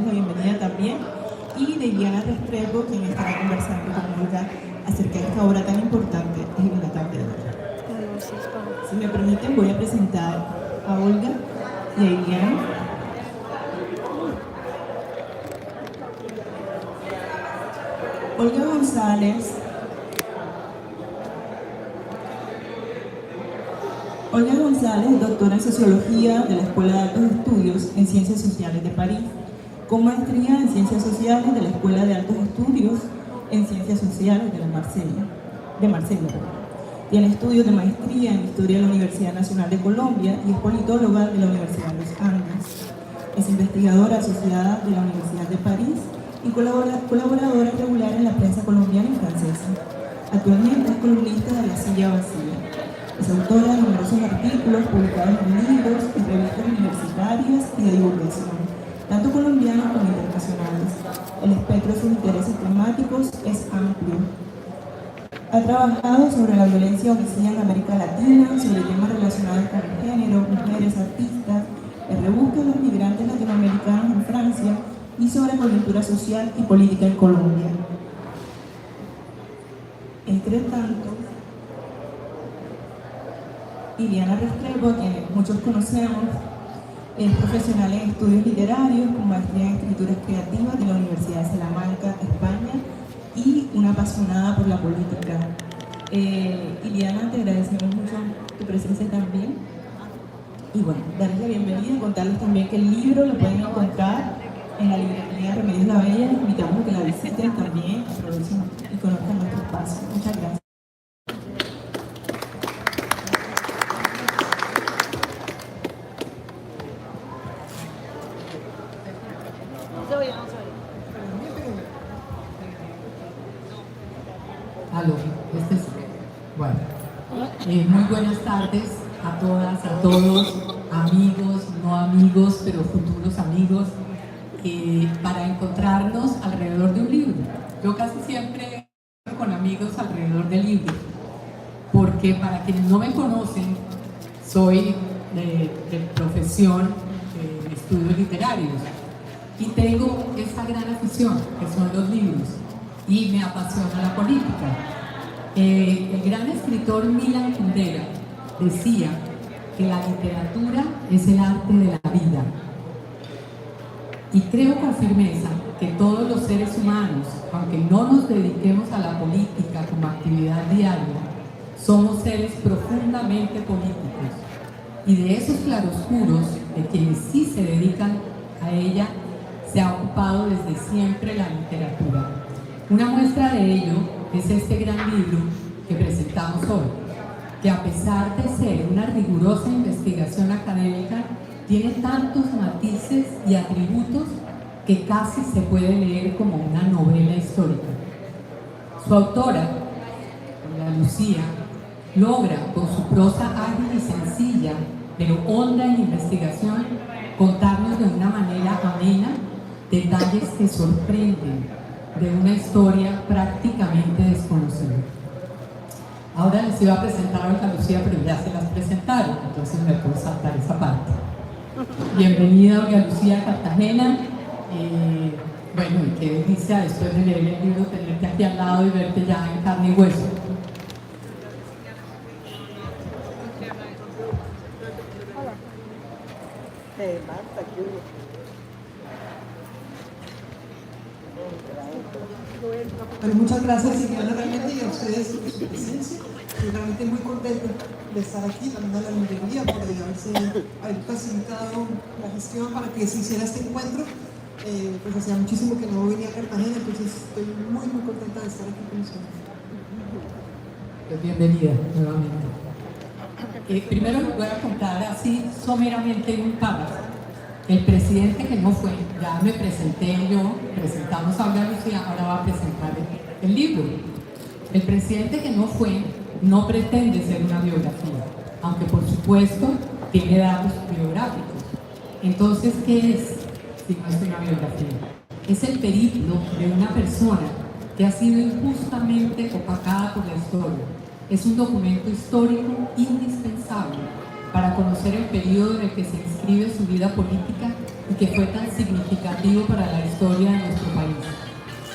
la bienvenida también, y de Iliana Restrepo, quien estará conversando con Olga acerca de esta obra tan importante en la tarde de hoy. Si me permiten, voy a presentar a Olga y a Iliana. Olga González es doctora en Sociología de la Escuela de Altos Estudios en Ciencias Sociales de París, con maestría en Ciencias Sociales de la Escuela de Altos Estudios en Ciencias Sociales de Marsella. Tiene estudios de maestría en Historia de la Universidad Nacional de Colombia y es politóloga de la Universidad de los Andes. Es investigadora asociada de la Universidad de París y colaboradora regular en la prensa colombiana y francesa. Actualmente es columnista de La Silla Vacía. Es autora de numerosos artículos publicados en libros, en revistas universitarias y de divulgación, tanto colombianos como internacionales. El espectro de sus intereses temáticos es amplio. Ha trabajado sobre la violencia homicida en América Latina, sobre temas relacionados con el género, mujeres, artistas, el rebusque de los migrantes latinoamericanos en Francia y sobre coyuntura social y política en Colombia. Entre tanto, Iliana Restrepo, que muchos conocemos, es profesional en estudios literarios, con maestría en escrituras creativas de la Universidad de Salamanca, España, y una apasionada por la política. Iliana, te agradecemos mucho tu presencia también. Y bueno, darles la bienvenida y contarles también que el libro lo pueden encontrar en la librería Remedios La Bella. Les invitamos a que la visiten también, aprovechen y conozcan nuestro espacio. Muchas gracias. Aló, bueno, muy buenas tardes a todas, a todos, amigos, no amigos, pero futuros amigos, para encontrarnos alrededor de un libro. Yo casi siempre con amigos alrededor del libro, porque para quienes no me conocen, soy de profesión de estudios literarios y tengo esa gran afición que son los libros. Y me apasiona la política. El gran escritor Milan Kundera decía que la literatura es el arte de la vida. Y creo con firmeza que todos los seres humanos, aunque no nos dediquemos a la política como actividad diaria, somos seres profundamente políticos. Y de esos claroscuros, de quienes sí se dedican a ella, se ha ocupado desde siempre la literatura. Una muestra de ello es este gran libro que presentamos hoy, que a pesar de ser una rigurosa investigación académica, tiene tantos matices y atributos que casi se puede leer como una novela histórica. Su autora, Olga Lucía, logra con su prosa ágil y sencilla, pero honda en investigación, contarnos de una manera amena detalles que sorprenden de una historia prácticamente desconocida. Ahora les iba a presentar a Olga Lucía, pero ya se las presentaron, entonces me puedo saltar esa parte. Bienvenida Olga Lucía a Cartagena. Bueno, y qué delicia después de leer el libro tenerte aquí al lado y verte ya en carne y hueso. Bueno, muchas gracias, Iliana, realmente, y a ustedes por su presencia. Estoy realmente muy contenta de estar aquí, también a la librería, por haber facilitado la gestión para que se hiciera este encuentro. Pues hacía muchísimo que no venía a Cartagena, entonces estoy muy contenta de estar aquí con ustedes. Pues bienvenida nuevamente. Primero les voy a contar así someramente un párrafo. El presidente que no fue, ya me presenté yo, presentamos a Olga Lucía, ahora va a presentar el libro. El presidente que no fue no pretende ser una biografía, aunque por supuesto tiene datos biográficos. Entonces, ¿qué es si no es una biografía? Es el periplo de una persona que ha sido injustamente opacada por la historia. Es un documento histórico indispensable para conocer el periodo en el que se inscribe su vida política y que fue tan significativo para la historia de nuestro país.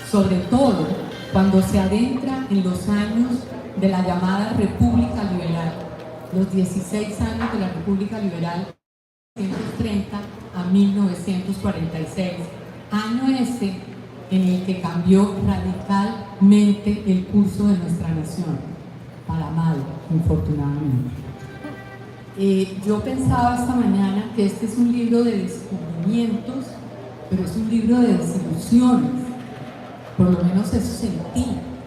Sobre todo cuando se adentra en los años de la llamada República Liberal, los 16 años de la República Liberal, 1930 a 1946, año este en el que cambió radicalmente el curso de nuestra nación, para mal, infortunadamente. Yo pensaba esta mañana que este es un libro de descubrimientos, pero es un libro de desilusiones, por lo menos eso sentí,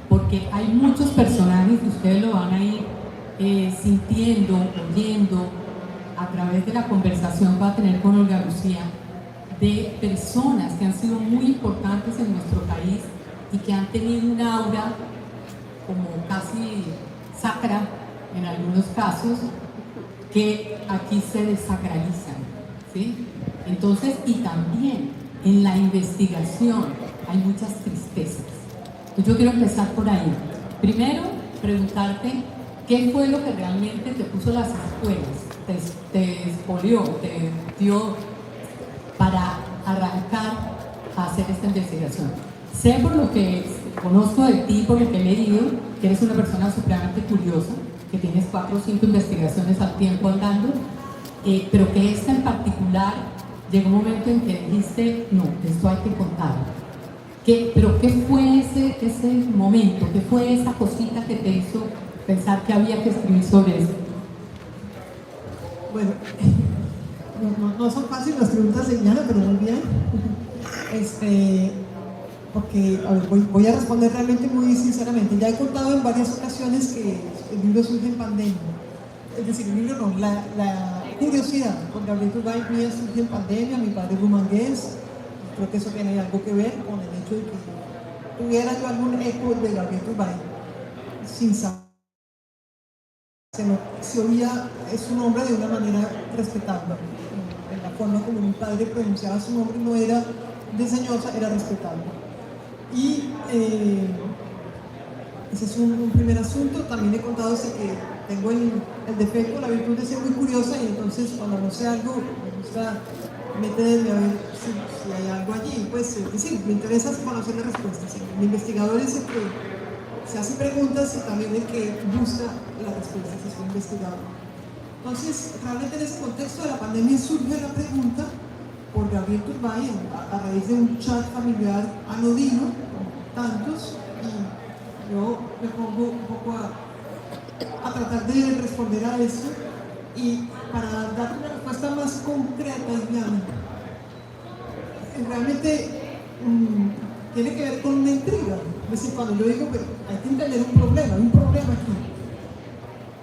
porque hay muchos personajes que ustedes lo van a ir sintiendo, oyendo, a través de la conversación que va a tener con Olga Lucía, de personas que han sido muy importantes en nuestro país y que han tenido un aura como casi sacra en algunos casos, que aquí se desacralizan, ¿sí? Entonces, y también en la investigación hay muchas tristezas. Entonces yo quiero empezar por ahí. Primero, preguntarte qué fue lo que realmente te puso las escuelas, te expolió, te dio para arrancar a hacer esta investigación. Sé por lo que conozco de ti, por lo que he leído, que eres una persona supremamente curiosa, que tienes 4 o 5 investigaciones al tiempo andando, pero que esta en particular llegó un momento en que dijiste, no, esto hay que contarlo. ¿Pero qué fue ese momento? ¿Qué fue esa cosita que te hizo pensar que había que escribir sobre eso? Bueno, no son fáciles las preguntas de Iliana, pero muy bien. Porque a ver, voy a responder realmente muy sinceramente. Ya he contado en varias ocasiones que el libro surge en pandemia. Es decir, el libro no, la curiosidad por Gabriel Turbay mía surge en pandemia. Mi padre es rumangués. Creo que eso tiene algo que ver con el hecho de que tuviera yo algún eco de Gabriel Turbay sin saber. Se oía su nombre de una manera respetable. En la forma como mi padre pronunciaba su nombre no era desdeñosa, era respetable. Y ese es un primer asunto. También he contado que tengo el defecto, la virtud de ser muy curiosa, y entonces cuando no sé algo me gusta meterme a ver si hay algo allí. Pues es decir, me interesa conocer las respuestas. El investigador es el que se hace preguntas y también el que busca las respuestas, es un investigador. Entonces, realmente en ese contexto de la pandemia surge la pregunta por Gabriel Turbay a raíz de un chat familiar anodino, con tantos, y yo me pongo un poco a tratar de responder a eso, y para dar una respuesta más concreta y llana, realmente tiene que ver con una intriga. Es decir, cuando yo digo, pero hay que entender hay un problema aquí,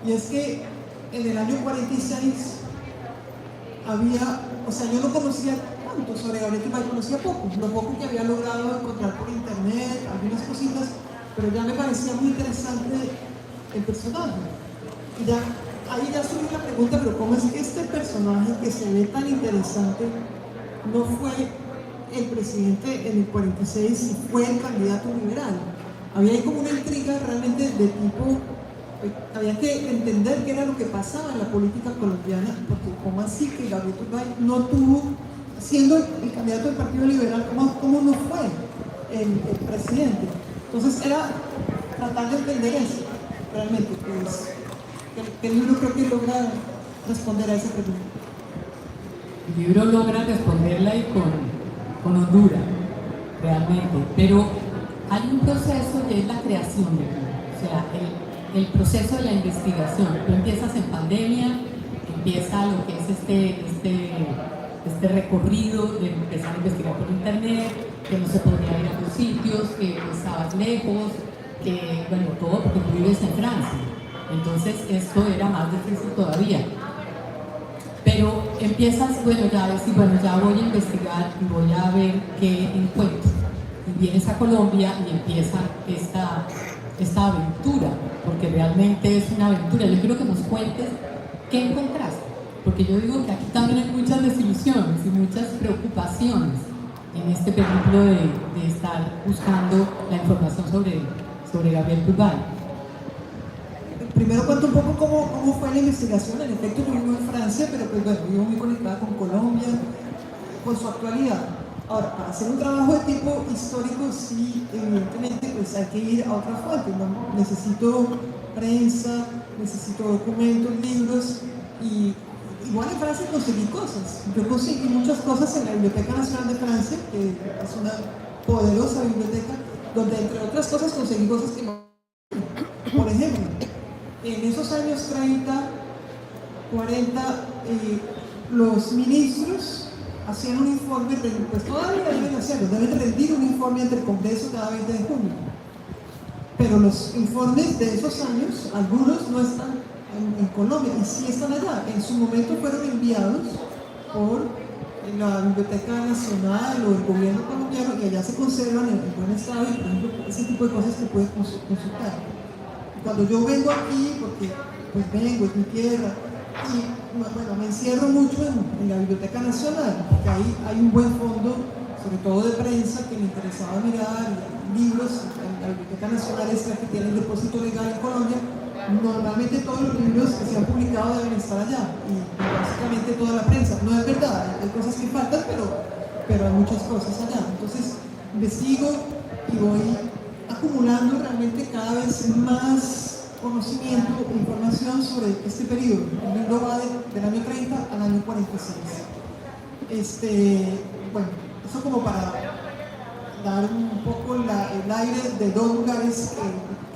y es que en el año 46 yo no conocía tanto sobre Gabriel Turbay, conocía poco, lo poco que había logrado encontrar por internet, algunas cositas, pero ya me parecía muy interesante el personaje. Y ahí ya surge la pregunta, pero ¿cómo es que este personaje que se ve tan interesante no fue el presidente en el 46 y fue el candidato liberal? Había ahí como una intriga realmente de tipo, había que entender qué era lo que pasaba en la política colombiana, porque ¿cómo así que Gabriel Turbay no tuvo, siendo el candidato del Partido Liberal, cómo no fue el presidente? Entonces era tratar de entender eso, realmente, pues, que el libro creo que logra responder a esa pregunta. El libro logra responderla y con hondura, realmente, pero hay un proceso que es la creación del libro, o sea, el proceso de la investigación. Tú empiezas en pandemia, empieza lo que es este recorrido de empezar a investigar por internet, que no se podía ir a los sitios, que estabas lejos, que, bueno, todo porque tú vives en Francia. Entonces esto era más difícil todavía. Pero empiezas, ya voy a investigar y voy a ver qué encuentro. Y vienes a Colombia y empieza esta aventura, porque realmente es una aventura. Yo quiero que nos cuentes qué encontraste, porque yo digo que aquí también hay muchas desilusiones y muchas preocupaciones en este periplo de estar buscando la información sobre Gabriel Turbay. primero cuento un poco cómo fue la investigación. En efecto, yo vivo en Francia, pero pues bueno, vivo muy conectada con Colombia, con su actualidad. Ahora, para hacer un trabajo de tipo histórico, sí, evidentemente, pues hay que ir a otras fuentes, ¿no? Necesito prensa, necesito documentos, libros, y igual en Francia conseguí cosas. Yo conseguí muchas cosas en la Biblioteca Nacional de Francia, que es una poderosa biblioteca, donde entre otras cosas conseguí cosas que no. Por ejemplo, en esos años 30, 40, los ministros hacían un informe, pues todavía deben hacerlo, deben rendir un informe ante el Congreso cada 20 de junio. Pero los informes de esos años, algunos no están en Colombia, y sí están allá. En su momento fueron enviados por la Biblioteca Nacional o el gobierno colombiano, y allá se conservan en buen estado, y por ejemplo, ese tipo de cosas que puedes consultar. Cuando yo vengo aquí, porque pues vengo, es mi tierra, y bueno, me encierro mucho en la Biblioteca Nacional, porque ahí hay un buen fondo, sobre todo de prensa, que me interesaba mirar, libros. La Biblioteca Nacional es la que tiene el depósito legal en Colombia. Normalmente todos los libros que se han publicado deben estar allá, y básicamente toda la prensa. No es verdad, hay cosas que faltan, pero hay muchas cosas allá. Entonces investigo y voy acumulando realmente cada vez más conocimiento e información sobre este periodo. El libro va del año 30 al año 46. Bueno, eso como para dar un poco el aire de dos lugares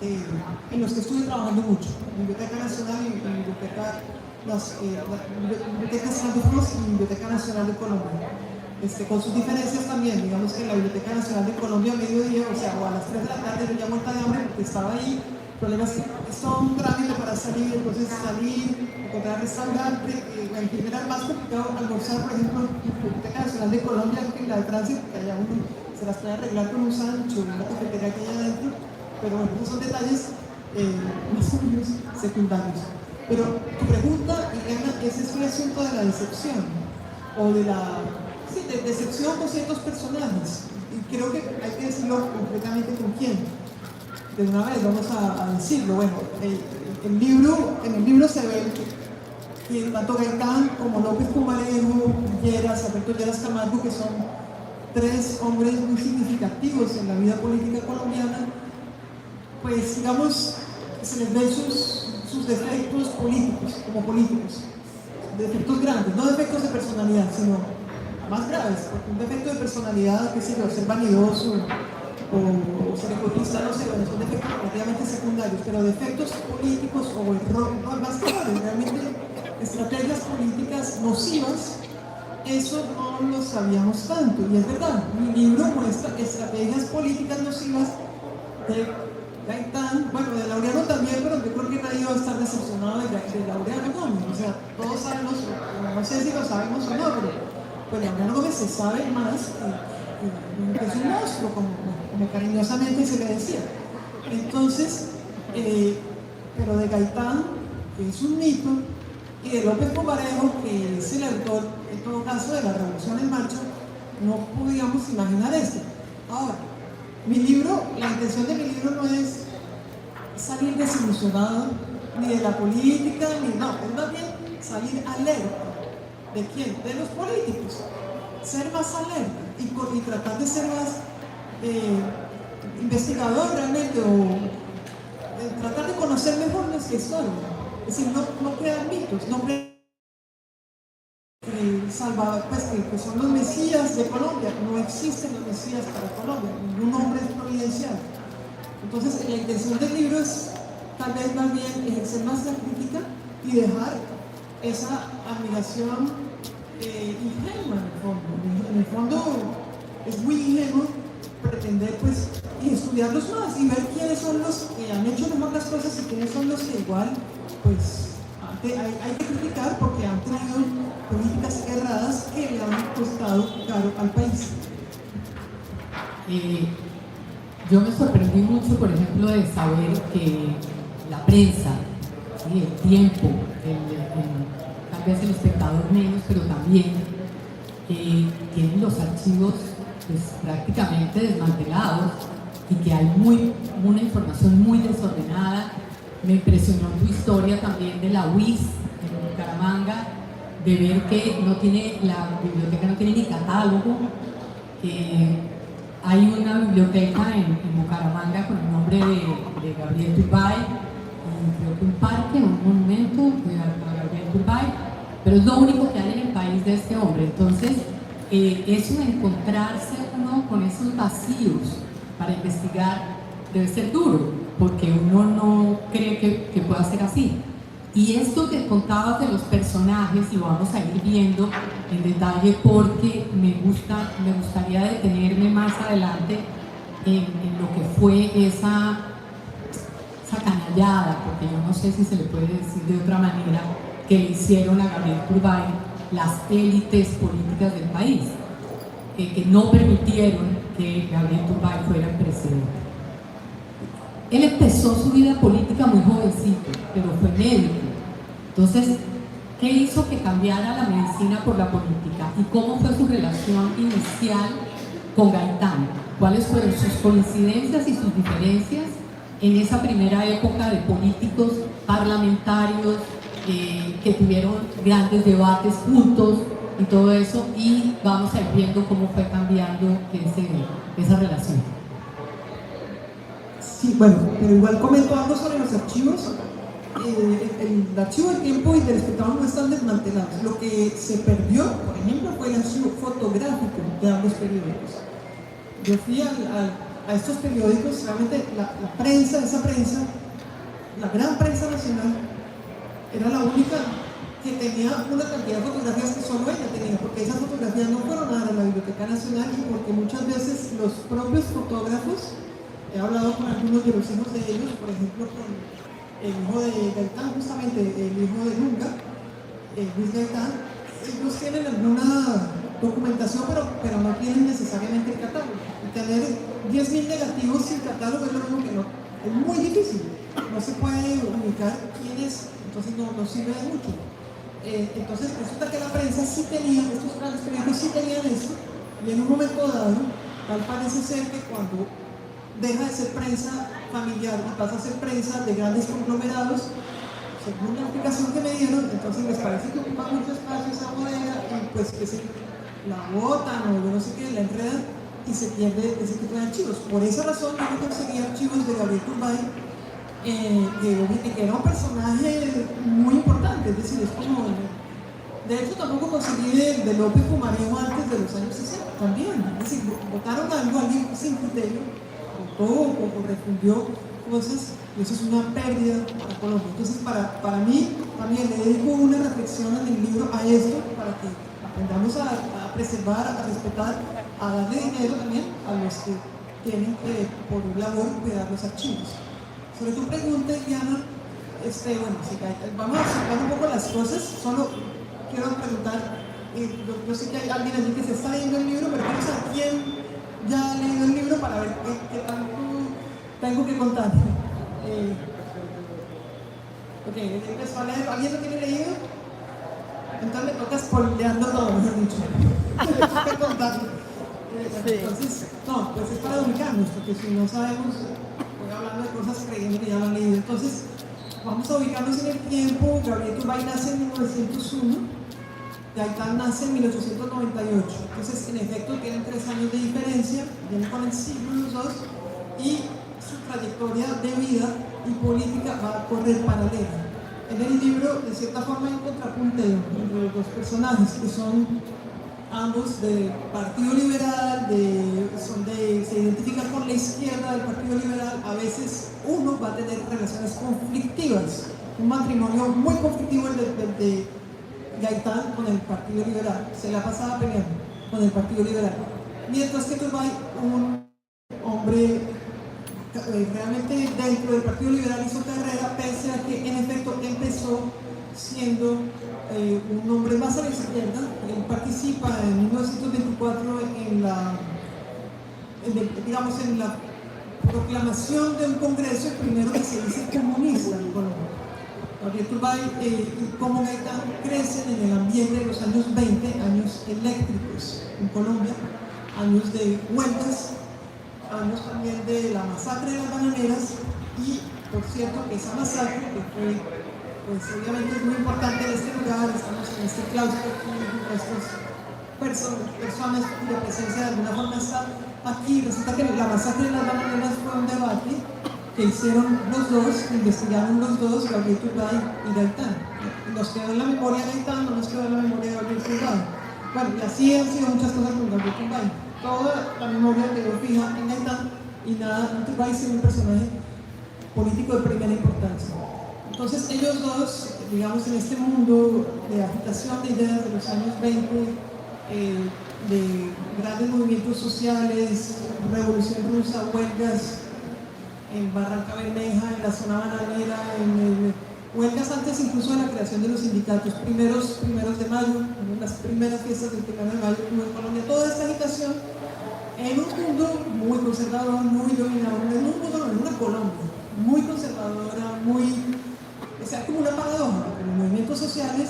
en los que estuve trabajando mucho: Biblioteca Nacional y Biblioteca Nacional de Francia y Biblioteca Nacional de Colombia. Con sus diferencias también. Digamos que en la Biblioteca Nacional de Colombia, a mediodía, o sea, o a las 3 de la tarde, yo ya muerta de hambre porque estaba ahí. El problema es que es todo un trámite para salir, entonces salir, encontrar restaurante, en general era más complicado almorzar, por ejemplo, en la Biblioteca Nacional de Colombia que en la de Francia, porque allá uno se las puede arreglar con un sancho, una cafetería que hay adentro, pero bueno, esos son detalles más o menos secundarios. Pero tu pregunta, Liliana, es el asunto de la decepción, o de la decepción con ciertos personajes, y creo que hay que decirlo concretamente con quién. De una vez vamos a decirlo. Bueno, en el libro se ve que tanto Gaitán como López Pumarejo, Alberto Lleras Camargo, que son tres hombres muy significativos en la vida política colombiana, pues digamos, se les ven sus defectos políticos, como políticos, defectos grandes, no defectos de personalidad, sino más graves, porque un defecto de personalidad, qué sé yo, ser vanidoso o ser egoísta, no sé, bueno, son defectos relativamente secundarios, pero defectos políticos o errores, no, más graves, realmente estrategias políticas nocivas, eso no lo sabíamos tanto, y es verdad. Mi libro muestra estrategias políticas nocivas de Gaitán, bueno, de Laureano también, pero yo creo que nadie va a estar decepcionado de Laureano Gómez. O sea, todos sabemos, no sé si lo sabemos o no, pero pues Laureano Gómez se sabe más que es un monstruo, como cariñosamente se le decía. Entonces, pero de Gaitán, que es un mito, y de López Pumarejo, que es el autor, en todo caso, de la Revolución en Marcha, no podíamos imaginar esto. Ahora, la intención de mi libro no es salir desilusionado ni de la política, es más bien salir alerta. ¿De quién? De los políticos. Ser más alerta y tratar de ser más investigador realmente, o tratar de conocer mejor nuestra historia. Es decir, no crear mitos, no crear pues, que son los mesías de Colombia. No existen los mesías para Colombia, ningún hombre es providencial. Entonces, la intención del libro es tal vez más bien ejercer más la crítica y dejar esa admiración ingenua en el fondo. En el fondo es muy ingenuo pretender pues y estudiarlos más y ver quiénes son los que han hecho mejor las cosas y quiénes son los que igual pues hay que criticar porque han tenido políticas erradas que le han costado caro al país. Yo me sorprendí mucho, por ejemplo, de saber que la prensa, ¿sí?, el tiempo, tal vez el espectador menos, pero también tienen los archivos pues, prácticamente desmantelados y que hay una información muy desordenada Me impresionó tu historia también de la UIS en Bucaramanga, de ver que la biblioteca no tiene ni catálogo. Hay una biblioteca en Bucaramanga con el nombre de Gabriel Turbay, y creo que un parque, un monumento a Gabriel Turbay, pero es lo único que hay en el país de este hombre. Entonces, eso de encontrarse uno con esos vacíos para investigar debe ser duro, porque uno no cree que pueda ser así. Y esto que contabas de los personajes lo vamos a ir viendo en detalle, porque me gustaría detenerme más adelante en lo que fue esa canallada, porque yo no sé si se le puede decir de otra manera, que le hicieron a Gabriel Turbay las élites políticas del país, que no permitieron que Gabriel Turbay fuera el presidente. Él empezó su vida política muy jovencito, pero fue médico. Entonces, ¿qué hizo que cambiara la medicina por la política? ¿Y cómo fue su relación inicial con Gaitán? ¿Cuáles fueron sus coincidencias y sus diferencias en esa primera época de políticos parlamentarios que tuvieron grandes debates juntos y todo eso? Y vamos a ir viendo cómo fue cambiando esa relación. Sí, bueno, pero igual comento algo sobre los archivos. El archivo del Tiempo y del Espectador no están desmantelados. Lo que se perdió, por ejemplo, fue el archivo fotográfico de ambos periódicos. Yo fui a estos periódicos, realmente la prensa, la gran prensa nacional, era la única que tenía una cantidad de fotografías que solo ella tenía, porque esas fotografías no fueron a la Biblioteca Nacional, y porque muchas veces los propios fotógrafos, he hablado con algunos de los hijos de ellos, por ejemplo con el hijo de Gaitán, justamente el hijo de Lunga, Luis Gaitán, ellos tienen alguna documentación, pero no tienen necesariamente el catálogo. Y tener 10.000 negativos sin catálogo es lo mismo que no. Es muy difícil. No se puede ubicar quién es, entonces no sirve de mucho. Entonces resulta que la prensa sí tenía, estos grandes periódicos sí tenían esto, y en un momento dado, tal parece ser que cuando deja de ser prensa familiar y pasa a ser prensa de grandes conglomerados, según la explicación que me dieron, entonces les parece que ocupa mucho espacio esa bodega, y pues que se la botan o yo no sé qué, la enredan y se pierde ese tipo de archivos. Por esa razón yo no conseguí archivos de Gabriel Turbay, que era un personaje muy importante, es decir, es como... De hecho, tampoco conseguí de López Pumarejo antes de los años 60, también. Es decir, votaron algo, alguien sin criterio, votó o refundió cosas, y eso es una pérdida para Colombia. Entonces, para mí, también le dedico una reflexión en el libro a esto, para que aprendamos a preservar, a respetar, a darle dinero también a los que tienen que, por labor, cuidar los archivos. Sobre tu pregunta, Diana, bueno, sí, vamos a explicar un poco las cosas. Solo quiero preguntar, yo sé que hay alguien allí que se está leyendo el libro, pero quiero saber quién ya ha leído el libro para ver qué tanto tengo que contar. Ok, empezó a leer. ¿Alguien lo tiene leído? Entonces me toca spoilearlo todo, mejor dicho. Me toca contarlo. Entonces, no, pues es para ubicarnos, porque si no sabemos, voy hablando de cosas creyendo que ya lo han leído. Entonces, vamos a ubicarnos en el tiempo. Gabriel Turbay nace en 1901, Gaitán nace en 1898. Entonces, en efecto, tienen 3 años de diferencia, vienen con el siglo los dos, y su trayectoria de vida y política va a correr paralela. En el libro, de cierta forma, hay un contrapunteo entre los dos personajes, que son ambos del Partido Liberal, se identifican con la izquierda del Partido Liberal. A veces uno va a tener relaciones conflictivas, un matrimonio muy conflictivo el de Gaitán con el Partido Liberal, se la pasaba peleando con el Partido Liberal, mientras que Turbay, un hombre realmente dentro del Partido Liberal, hizo carrera, pese a que en efecto empezó siendo un hombre más a la izquierda. Él participa en 1924 en la proclamación de un congreso, el primero que se dice comunista en Colombia. Gabriel Turbay y como Gaitán crecen en el ambiente de los años 20, años eléctricos en Colombia, años de huelgas, años también de la masacre de las bananeras, Y, por cierto, que esa masacre, que fue, pues obviamente es muy importante en este lugar, estamos en este claustro aquí, nuestras personas cuya presencia de alguna forma está aquí. Resulta que la masacre de las bananeras fue un debate que hicieron los dos, investigaron los dos, Gabriel Turbay y Gaitán. Nos quedó en la memoria Gaitán, no nos quedó en la memoria Gabriel Turbay. Bueno, y así han sido muchas cosas con Gabriel Turbay. Toda la memoria quedó fija en Gaitán y nada, Turbay es un personaje político de primera importancia. Entonces ellos dos, digamos, en este mundo de agitación de ideas de los años 20, de grandes movimientos sociales, revolución rusa, huelgas en Barranca Bermeja, en la zona bananera, huelgas antes incluso de la creación de los sindicatos, primeros de mayo, las primeras fiestas del 1 de mayo en Colombia, toda esta agitación en un mundo muy conservador, muy dominador, en una Colombia muy conservadora, o sea, como una paradoja, porque los movimientos sociales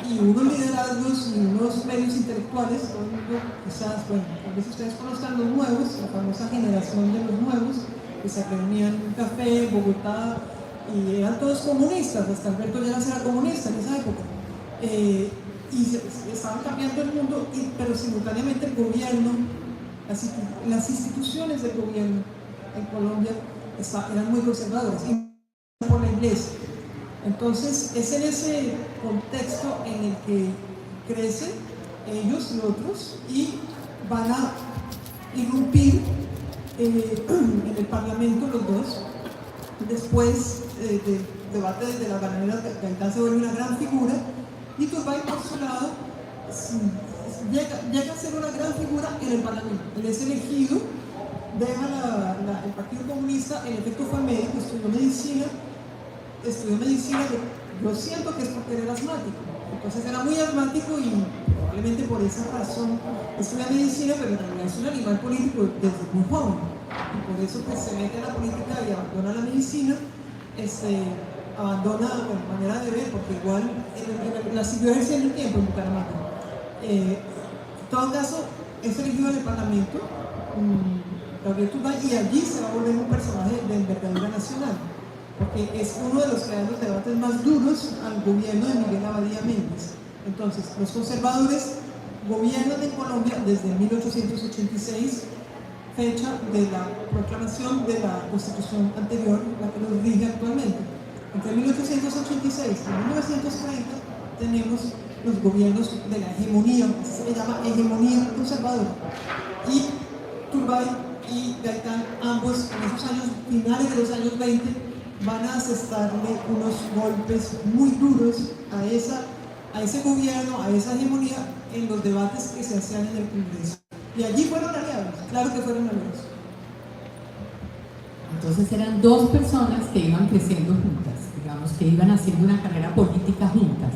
y unos liderazgos y unos medios intelectuales, todo el mundo, quizás, bueno, tal vez ustedes conozcan los nuevos, la famosa generación de los nuevos, que se reunían en un café en Bogotá y eran todos comunistas, hasta Alberto Lleras era comunista en esa época, y estaban cambiando el mundo, pero simultáneamente el gobierno, las instituciones del gobierno en Colombia eran muy conservadoras, y por la iglesia. Entonces es en ese contexto en el que crecen ellos y otros y van a irrumpir en el Parlamento los dos. Después del debate de las bananeras, Gaitán se vuelve una gran figura y Turbay, por su lado, llega a ser una gran figura en el Parlamento. Él es elegido, deja el Partido Comunista, en efecto fue médico, estudió medicina, yo siento que es porque era asmático, entonces era muy asmático y probablemente por esa razón estudia medicina, pero en realidad es un animal político desde muy joven, y por eso pues se mete a la política y abandona la medicina, abandona, bueno, manera de ver, porque igual la siguió ejerciendo un tiempo en Bucaramanga. En todo caso, es elegido en el Parlamento, Gabriel Turbay, y allí se va a volver un personaje de envergadura nacional, porque es uno de los que da los debates más duros al gobierno de Miguel Abadía Méndez. Entonces, los conservadores gobiernan en Colombia desde 1886, fecha de la proclamación de la constitución anterior, la que nos rige actualmente. Entre 1886 y 1930 tenemos los gobiernos de la hegemonía, se le llama hegemonía conservadora. Y Turbay y Gaitán, ambos en esos años, finales de los años 20, van a asestarle unos golpes muy duros a ese gobierno, a esa hegemonía, en los debates que se hacían en el Congreso. Y allí fueron aliados, claro que fueron aliados. Entonces eran dos personas que iban creciendo juntas, digamos, que iban haciendo una carrera política juntas.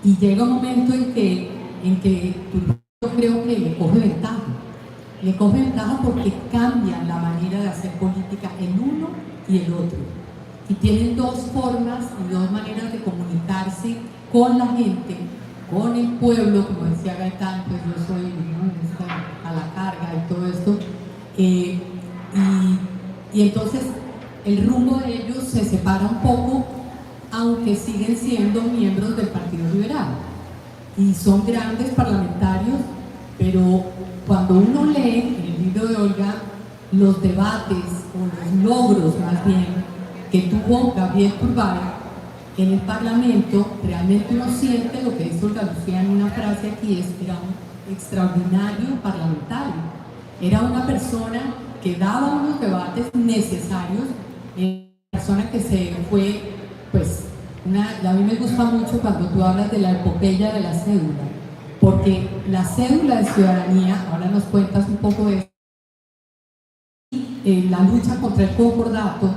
Y llega un momento en que yo creo que le coge ventaja. Le coge ventaja porque cambian la manera de hacer política el uno y el otro. Y tienen dos formas y dos maneras de comunicarse con la gente, con el pueblo, como decía Gaitán, pues yo soy, ¿no?, a la carga y todo esto. Y entonces el rumbo de ellos se separa un poco, aunque siguen siendo miembros del Partido Liberal. Y son grandes parlamentarios, pero cuando uno lee en el libro de Olga los debates o los logros más bien que tuvo Gabriel Turbay en el Parlamento, realmente uno siente lo que dice Olga Lucía en una frase aquí, era un extraordinario parlamentario. Era una persona que daba unos debates necesarios, una persona que se fue, pues, a mí me gusta mucho cuando tú hablas de la epopeya de la cédula, porque la cédula de ciudadanía, ahora nos cuentas un poco de la lucha contra el concordato,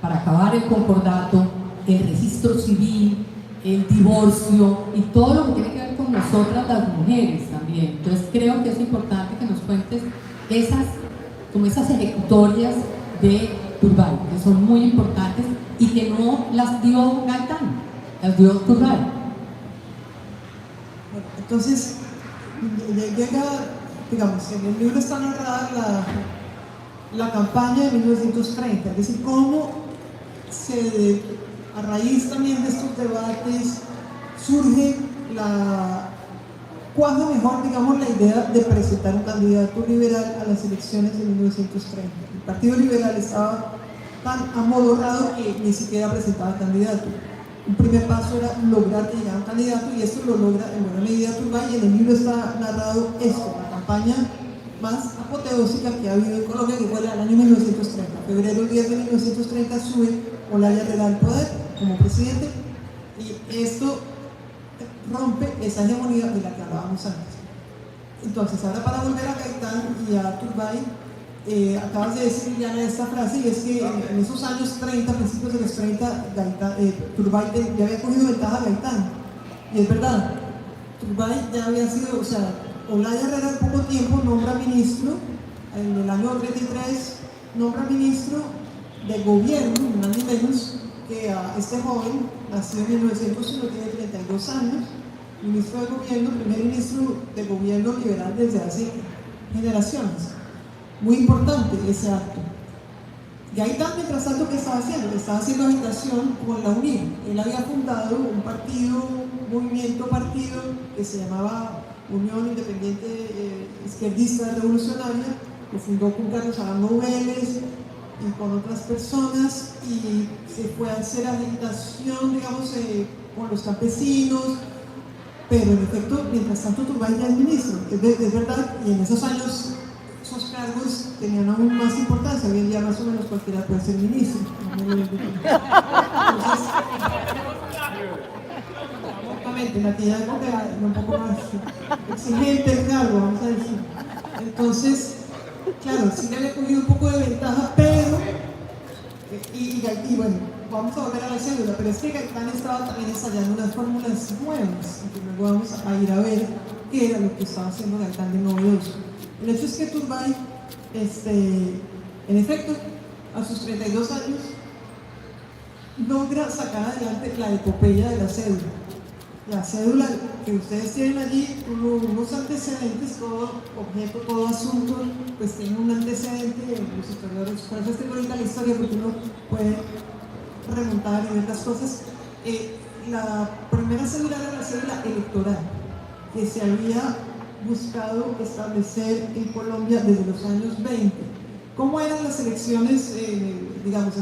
para acabar el concordato, el registro civil, el divorcio y todo lo que tiene que ver con nosotras las mujeres también. Entonces creo que es importante que nos cuentes esas ejecutorias de Turbay, que son muy importantes y que no las dio Gaitán, las dio Turbay. Bueno, entonces llega, digamos, en el libro está narrada la campaña de 1930, es decir, cómo a raíz también de estos debates surge cuaja mejor, digamos, la idea de presentar un candidato liberal a las elecciones de 1930. El Partido Liberal estaba tan amodorrado que ni siquiera presentaba candidato. Un primer paso era lograr que llegara un candidato, y esto lo logra en buena medida Turbay, y en el libro está narrado esto, la campaña más apoteósica que ha habido en Colombia, que fue el año 1930. Febrero 10 de 1930 sube Olaya Herrera al poder como presidente, y esto rompe esa hegemonía de la que hablábamos antes. Entonces, ahora para volver a Gaitán y a Turbay, acabas de decir, Liliana, esta frase, y es que en esos años 30, principios de los 30, Turbay ya había cogido ventaja a Gaitán, y es verdad, Turbay ya había sido, o sea, Olaya Herrera en poco tiempo nombra ministro, en el año 33, nombra ministro de gobierno, más ni menos que a este joven, nacido en 1901, tiene 32 años, ministro de gobierno, primer ministro de gobierno liberal desde hace generaciones. Muy importante ese acto. Gaitán, mientras tanto, ¿qué estaba haciendo? Estaba haciendo agitación con la UNIR. Él había fundado un partido, movimiento partido, que se llamaba Unión Independiente Izquierdista Revolucionaria. Lo fundó con Carlos Aramburu Vélez y con otras personas, y se fue a hacer agitación, digamos, con los campesinos, pero en efecto, mientras tanto, Turbay ya es ministro, es verdad, y en esos años esos cargos tenían aún más importancia. Hoy en día más o menos cualquiera puede ser ministro. Entonces, exactamente, en aquella época era un poco más exigente el cargo, vamos a decir. Entonces, claro, sí le había cogido un poco de ventaja, pero, y bueno, vamos a volver a la cédula, pero es que Gaitán estaba también ensayando unas fórmulas nuevas, y que luego vamos a ir a ver qué era lo que estaba haciendo Gaitán de novedoso. El hecho es que Turbay, en efecto, a sus 32 años, logra sacar adelante la epopeya de la cédula. La cédula que ustedes tienen allí, unos antecedentes, todo objeto, todo asunto, pues tiene un antecedente, los historiadores, por eso tengo ahorita la historia, porque uno puede remontar y ver las cosas. La primera cédula era la cédula electoral, que se había buscado establecer en Colombia desde los años 20. ¿Cómo eran las elecciones? Digamos,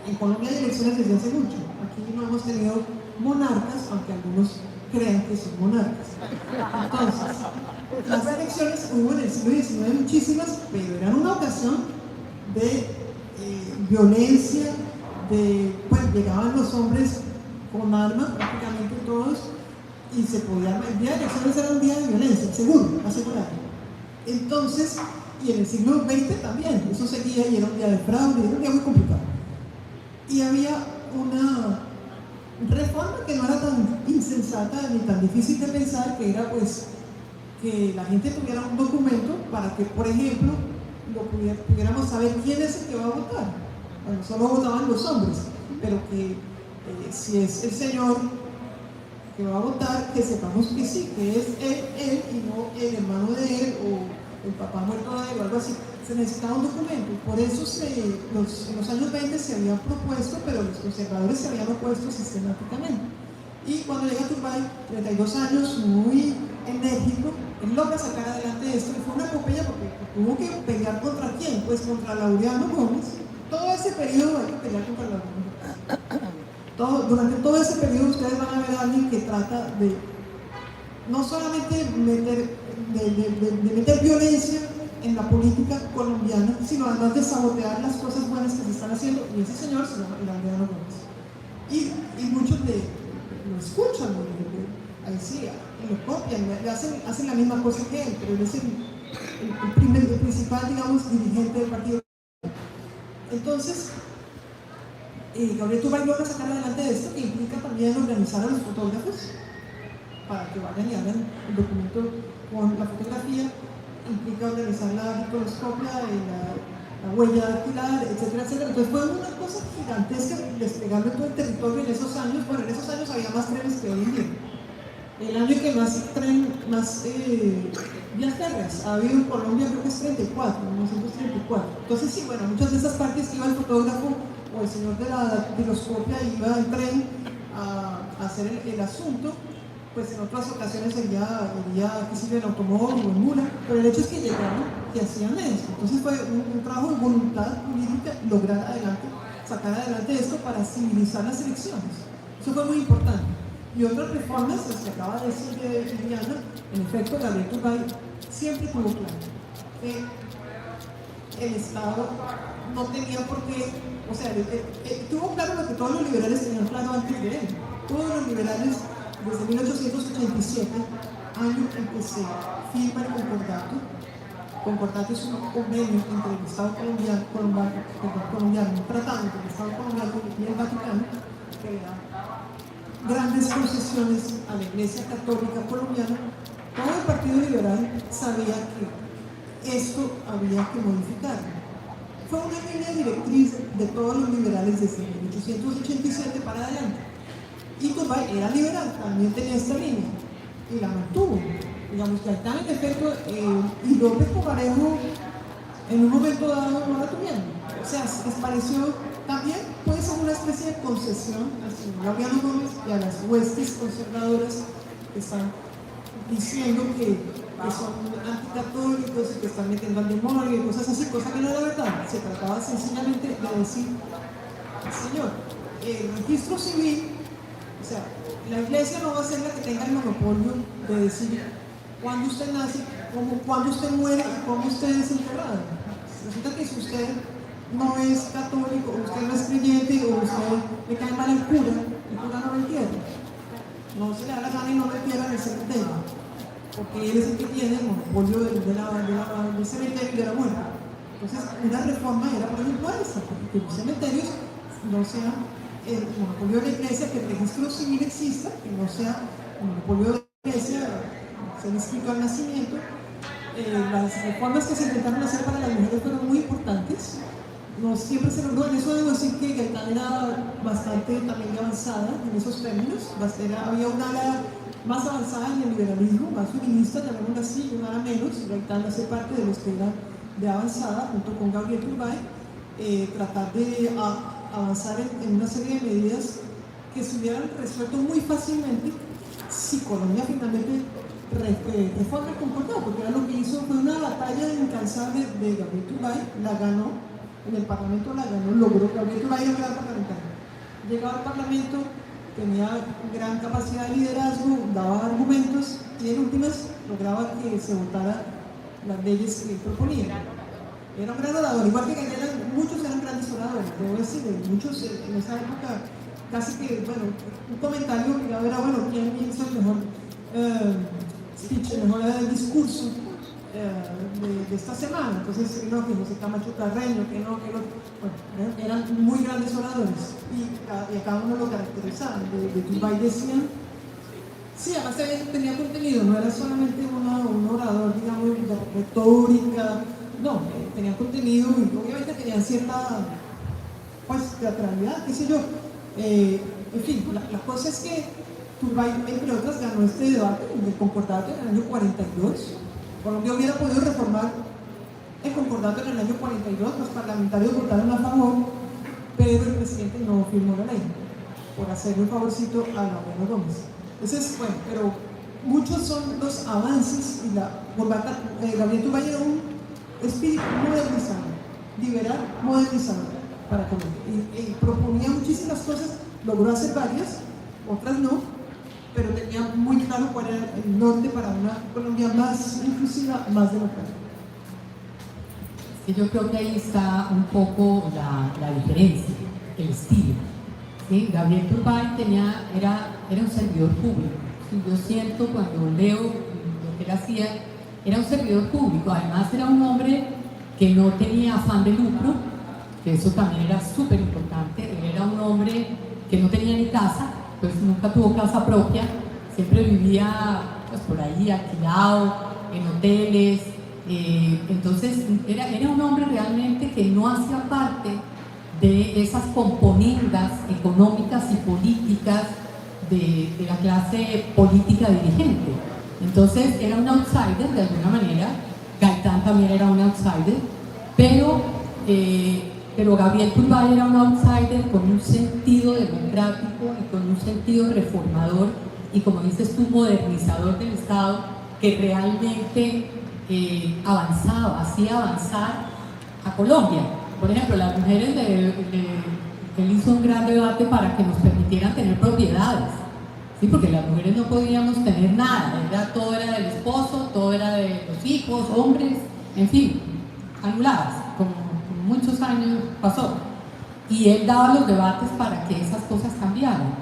en Colombia hay elecciones desde hace mucho. Aquí no hemos tenido monarcas, aunque algunos crean que son monarcas. Entonces, las elecciones hubo en el siglo XIX muchísimas, pero eran una ocasión de violencia, pues llegaban los hombres con armas, prácticamente todos, y se podía, el día de elecciones era un día de violencia, seguro, asegurado. Entonces, y en el siglo XX también, eso seguía, y era un día de fraude, era un día muy complicado. Y había una reforma que no era tan insensata ni tan difícil de pensar, que era pues que la gente tuviera un documento para que, por ejemplo, pudiéramos saber quién es el que va a votar. Bueno, solo votaban los hombres, pero que si es el señor que va a votar, que sepamos que sí, que es él y no el hermano de él o el papá muerto de él o algo así. Se necesitaba un documento. Por eso en los años 20 se había propuesto, pero los conservadores se habían opuesto sistemáticamente. Y cuando llega Turbay, 32 años, muy enérgico, él logra sacar adelante esto, y fue una epopeya porque tuvo que pelear contra quién, pues contra Laureano Gómez. Todo ese periodo hay que pelear contra Laureano Gómez. Durante todo ese periodo ustedes van a ver a alguien que trata de no solamente meter violencia en la política colombiana, sino además de sabotear las cosas buenas que se están haciendo, y ese señor se llama Laureano Gómez. Y muchos lo escuchan, ahí sí, lo copian, hacen la misma cosa que él, pero él es el principal, digamos, dirigente del partido. Entonces, Gabriel Turbay logra sacar adelante esto, que implica también organizar a los fotógrafos para que vayan y hagan el documento con la fotografía, implica organizar la microscopia, la huella dactilar, etcétera, etcétera. Entonces fue una cosa gigantesca desplegarlo en todo el territorio en esos años. Bueno, en esos años había más trenes que hoy en día. El año que más vías férreas ha habido en Colombia creo que es 1934. Entonces sí, bueno, muchas de esas partes que iba el fotógrafo o el señor de la datiloscopia iba en tren a hacer el asunto, pues en otras ocasiones iría qué sé yo, en automóvil o en mula, pero el hecho es que llegaron y hacían esto. Entonces fue un trabajo de voluntad jurídica sacar adelante esto para civilizar las elecciones. Eso fue muy importante. Y otras reformas, las que acaba de decir Liliana, en efecto, Gabriel Turbay siempre tuvo claro que el Estado no tenía por qué, o sea, tuvo claro lo que todos los liberales tenían claro antes de él. Todos los liberales, desde 1887, año en que se firma el concordato. Concordato es un convenio entre el Estado colombiano, un tratado entre el Estado colombiano y el Vaticano, que da grandes concesiones a la Iglesia Católica colombiana. Todo el Partido Liberal sabía que esto había que modificarlo. Fue una línea directriz de todos los liberales desde 1887 para adelante. Y Turbay era liberal, también tenía esta línea, y la mantuvo. Digamos que Gaitán, en efecto, y López Pumarejo, en un momento dado no la tuvieron. O sea, les pareció, también puede ser una especie de concesión al señor Laureano Gómez y a las huestes conservadoras que están diciendo que son anticatólicos y que están metiendo al demonio y cosas así, cosa que no era verdad. Se trataba sencillamente de decir, señor, el registro civil, o sea, la iglesia no va a ser la que tenga el monopolio de decir cuándo usted nace, cuándo usted muere y cómo usted es enterrado. Resulta que si usted no es católico, o usted no es creyente, o usted le cae mal el cura no lo entierra. No se le da la gana y no lo entierra en el cementerio, porque él es el que tiene el monopolio del cementerio y de la muerte. Entonces, una reforma era, por ejemplo, esa, que los cementerios no sean el monopolio de la iglesia, que el registro civil exista, que no sea el monopolio de la iglesia, ser inscrito al nacimiento. Las reformas que se intentaron hacer para las mujeres fueron muy importantes. No siempre se logró. En eso debo decir que Gaitán era bastante también avanzada en esos términos. Había una ala más avanzada en el liberalismo, más feminista, llamémoslo así, y una ala menos. Gaitán hace parte de los que era de avanzada, junto con Gabriel Turbay, tratar de avanzar en una serie de medidas que se hubieran resuelto muy fácilmente si Colombia finalmente reforma el concordado, porque era lo que hizo, fue una batalla incansable de Gabriel Turbay, la ganó, en el Parlamento la ganó, logró. Gabriel Turbay era un gran parlamentario, llegaba al Parlamento, tenía gran capacidad de liderazgo, daba argumentos y en últimas lograba que se votaran las leyes que él proponía. Era un gran orador, igual que muchos eran grandes oradores, debo decir, muchos en esa época, casi que, bueno, un comentario que era, bueno, ¿quién hizo el mejor speech, el mejor discurso de esta semana? Entonces, no, que José Camacho Carreño, que no, bueno, eran muy grandes oradores y a cada uno lo caracterizaban. De Turbay decían, sí, además tenía contenido, no era solamente un orador, digamos, de retórica, no, tenía contenido y obviamente tenía cierta, pues, teatralidad, qué sé yo. En fin, la cosa es que Turbay, entre otras, ganó este debate del concordato en el año 42. Colombia hubiera podido reformar el concordato en el año 42, los parlamentarios votaron a favor, pero el presidente no firmó la ley, por hacerle un favorcito a Laureano Gómez. Entonces, bueno, pero muchos son los avances y la corbata. Gabriel Turbay era un espíritu modernizado, liberal modernizado para Colombia. Y proponía muchísimas cosas, logró hacer varias, otras no, pero tenía muy claro cuál era el norte para una Colombia más inclusiva, más democrática. Sí, yo creo que ahí está un poco la diferencia, el estilo. ¿Sí? Gabriel Turbay era un servidor público. ¿Sí? Yo siento cuando leo lo que él hacía, era un servidor público. Además era un hombre que no tenía afán de lucro, que eso también era súper importante. Él era un hombre que no tenía ni casa, pues nunca tuvo casa propia, siempre vivía pues, por ahí alquilado, en hoteles. Entonces era un hombre realmente que no hacía parte de esas componendas económicas y políticas de la clase política dirigente. Entonces era un outsider de alguna manera. Gaitán también era un outsider, pero pero Gabriel Turbay era un outsider con un sentido democrático y con un sentido reformador y, como dices tú, modernizador del Estado, que realmente avanzaba, hacía avanzar a Colombia. Por ejemplo, las mujeres él hizo un gran debate para que nos permitieran tener propiedades, ¿sí? Porque las mujeres no podíamos tener nada, todo era del esposo, todo era de los hijos, hombres, en fin, anuladas, como muchos años pasó. Y él daba los debates para que esas cosas cambiaran.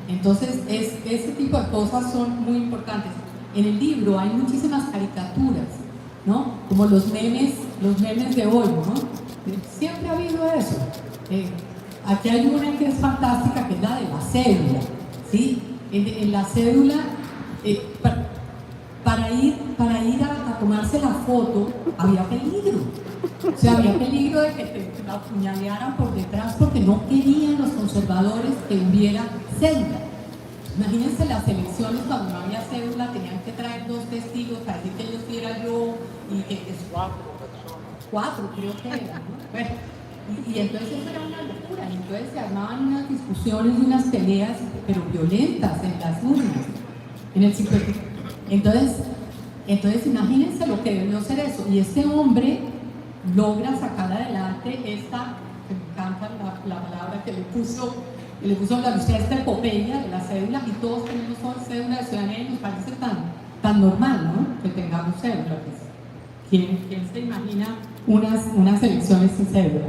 Entonces, ese tipo de cosas son muy importantes. En el libro hay muchísimas caricaturas, ¿no? Como los memes de hoy, ¿no? Siempre ha habido eso. Aquí hay una que es fantástica, que es la de la cédula, ¿sí? En la cédula, para ir a tomarse la foto, había peligro. O sea, había peligro de que te apuñalearan por detrás porque no querían los conservadores que hubiera cédula. Imagínense las elecciones cuando no había cédula, tenían que traer 2 testigos para decir que ellos sí era yo y que es 4 creo que era, ¿no? Bueno, y entonces eso era una locura, entonces se armaban unas discusiones y unas peleas, pero violentas en las urnas, en el 50. Entonces imagínense lo que debió ser eso, y este hombre logra sacar adelante esta, que me encanta la palabra que le puso la Lucía, esta epopeya de la cédula, y todos tenemos cédula de ciudadanía y nos parece tan normal, ¿no? Que tengamos cédula. ¿Quién se imagina unas elecciones sin cédula?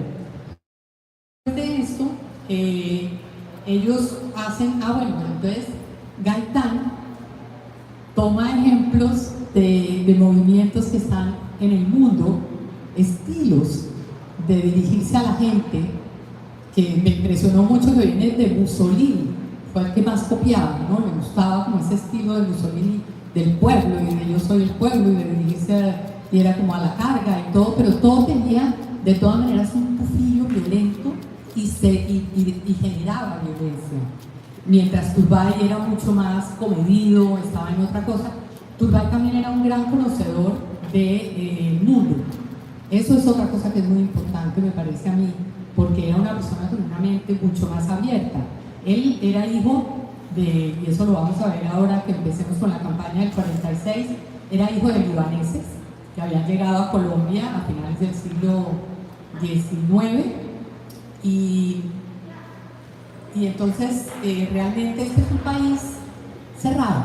De esto, ellos hacen, entonces Gaitán toma ejemplos de movimientos que están en el mundo, estilos de dirigirse a la gente, que me impresionó mucho, que viene de Mussolini, fue el que más copiaba, ¿no? Me gustaba como ese estilo de Mussolini, del pueblo, y de yo soy el pueblo, y de dirigirse y era como a la carga y todo, pero todo tenía de todas maneras un pufillo violento y generaba violencia. Mientras Turbay era mucho más comedido, estaba en otra cosa, Turbay también era un gran conocedor del mundo. Eso es otra cosa que es muy importante, me parece a mí, porque era una persona con una mente mucho más abierta. Él era hijo de, y eso lo vamos a ver ahora que empecemos con la campaña del 46, era hijo de libaneses que habían llegado a Colombia a finales del siglo XIX, y entonces realmente este es un país cerrado,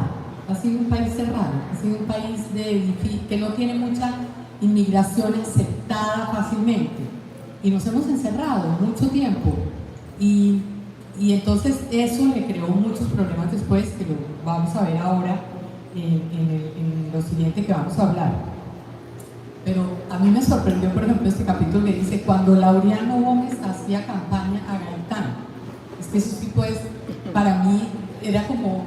ha sido un país cerrado, ha sido un país que no tiene mucha inmigración aceptada fácilmente, y nos hemos encerrado mucho tiempo, y entonces eso le creó muchos problemas después, que lo vamos a ver ahora en lo siguiente que vamos a hablar. Pero a mí me sorprendió, por ejemplo, este capítulo que dice: cuando Laureano Gómez hacía campaña a Gaitán. Es que eso sí, pues, para mí era como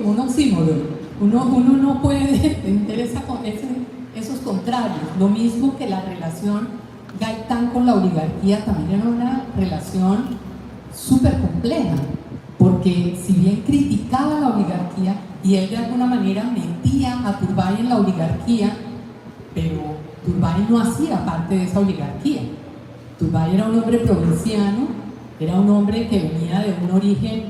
un oxímoron. Uno no puede entender esos contrarios. Lo mismo que la relación Gaitán con la oligarquía también era una relación súper compleja, porque si bien criticaba la oligarquía y él de alguna manera metía a Turbay en la oligarquía, pero Turbay no hacía parte de esa oligarquía. Turbay era un hombre provinciano, era un hombre que venía de un origen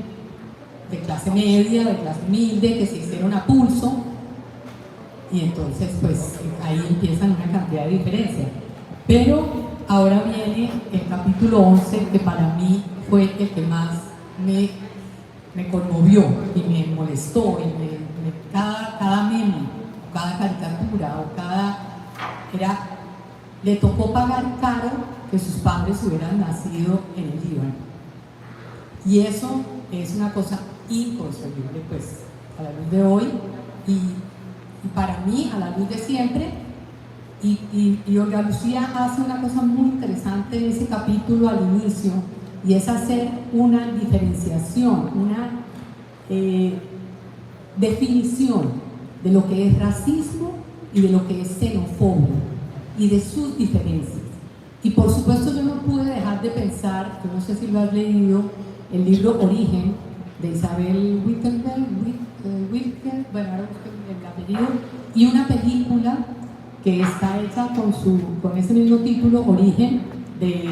de clase media, de clase humilde, que se hicieron a pulso, y entonces pues ahí empiezan una cantidad de diferencias. Pero ahora viene el capítulo 11, que para mí fue el que más me conmovió y me molestó, y cada meme, cada caricatura o le tocó pagar caro que sus padres hubieran nacido en el Líbano, y eso es una cosa inconcebible, pues, a la luz de hoy y para mí a la luz de siempre. Y Olga Lucía hace una cosa muy interesante en ese capítulo al inicio, y es hacer una diferenciación, una definición de lo que es racismo y de lo que es xenofobia y de sus diferencias. Y por supuesto yo no pude dejar de pensar, yo no sé si lo has leído, el libro Origen de Isabel Wilker, bueno, ahora busco el apellido, y una película que está hecha con ese mismo título, Origen, de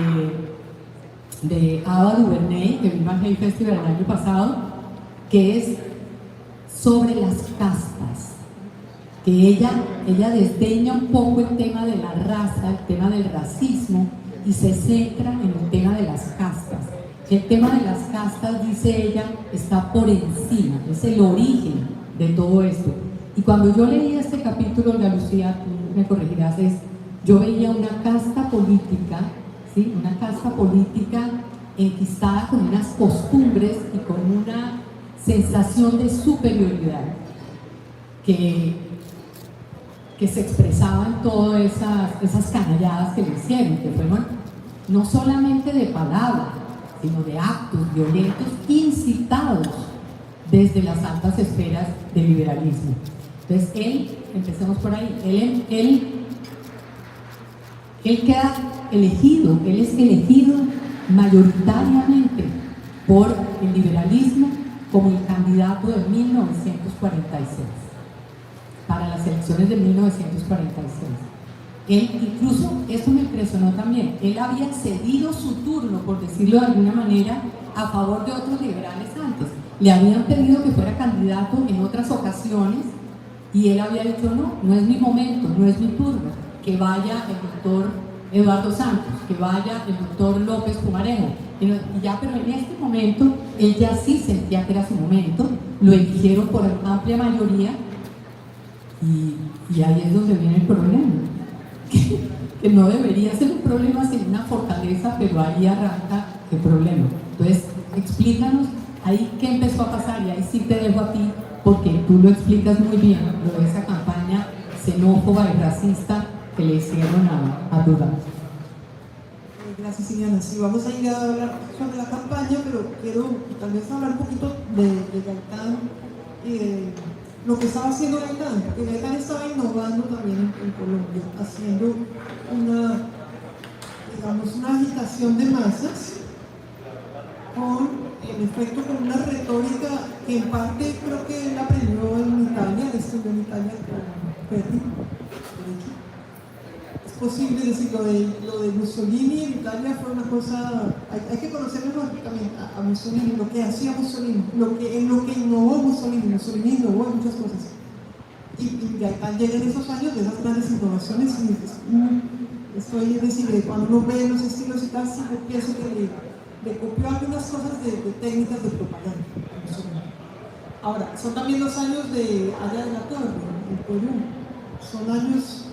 de Ava DuVernay, que vino al Hay Festival el año pasado, que es sobre las castas, que ella desdeña un poco el tema de la raza, el tema del racismo, y se centra en el tema de las castas. El tema de las castas, dice ella, está por encima, es el origen de todo esto. Y cuando yo leía este capítulo, Olga Lucía, tú me corregirás, yo veía una casta política, ¿sí? Una casta política enquistada con unas costumbres y con una sensación de superioridad que se expresaba en todas esas canalladas que le hicieron, que fueron no solamente de palabras, sino de actos violentos incitados desde las altas esferas del liberalismo. Entonces empecemos por ahí, él queda elegido, él es elegido mayoritariamente por el liberalismo como el candidato de 1946, para las elecciones de 1946. Él, incluso, esto me impresionó también, él había cedido su turno, por decirlo de alguna manera, a favor de otros liberales antes. Le habían pedido que fuera candidato en otras ocasiones y él había dicho no es mi momento, no es mi turno, que vaya el doctor Eduardo Santos, que vaya el doctor López Pumarejo. Y ya, pero en este momento él ya sí sentía que era su momento, lo eligieron por amplia mayoría y ahí es donde viene el problema. Que no debería ser un problema sino una fortaleza, pero ahí arranca el problema. Entonces, explícanos ahí qué empezó a pasar, y ahí sí te dejo a ti, porque tú lo explicas muy bien, lo de esa campaña xenófoba y racista que le hicieron a Duda. Gracias, Iliana. Sí, vamos a ir a hablar sobre la campaña, pero quiero tal vez hablar un poquito de Gaitán y de lo que estaba haciendo Gaitán, porque Gaitán estaba innovando también en Colombia, haciendo una agitación de masas en efecto, con una retórica que en parte creo que él aprendió en Italia, estudió en Italia con Ferri, de hecho. Es posible decir, lo de Mussolini en Italia fue una cosa, hay que conocerlo lógicamente a Mussolini, lo que hacía Mussolini, en lo que innovó Mussolini innovó en muchas cosas. Y Gaitán llega en esos años de esas grandes innovaciones y es decir, cuando uno ve los estilos y tal, sí, yo pienso que le copió algunas cosas de técnicas de propaganda. Ahora, son también los años de Aya de la Torre, en Perú. Son años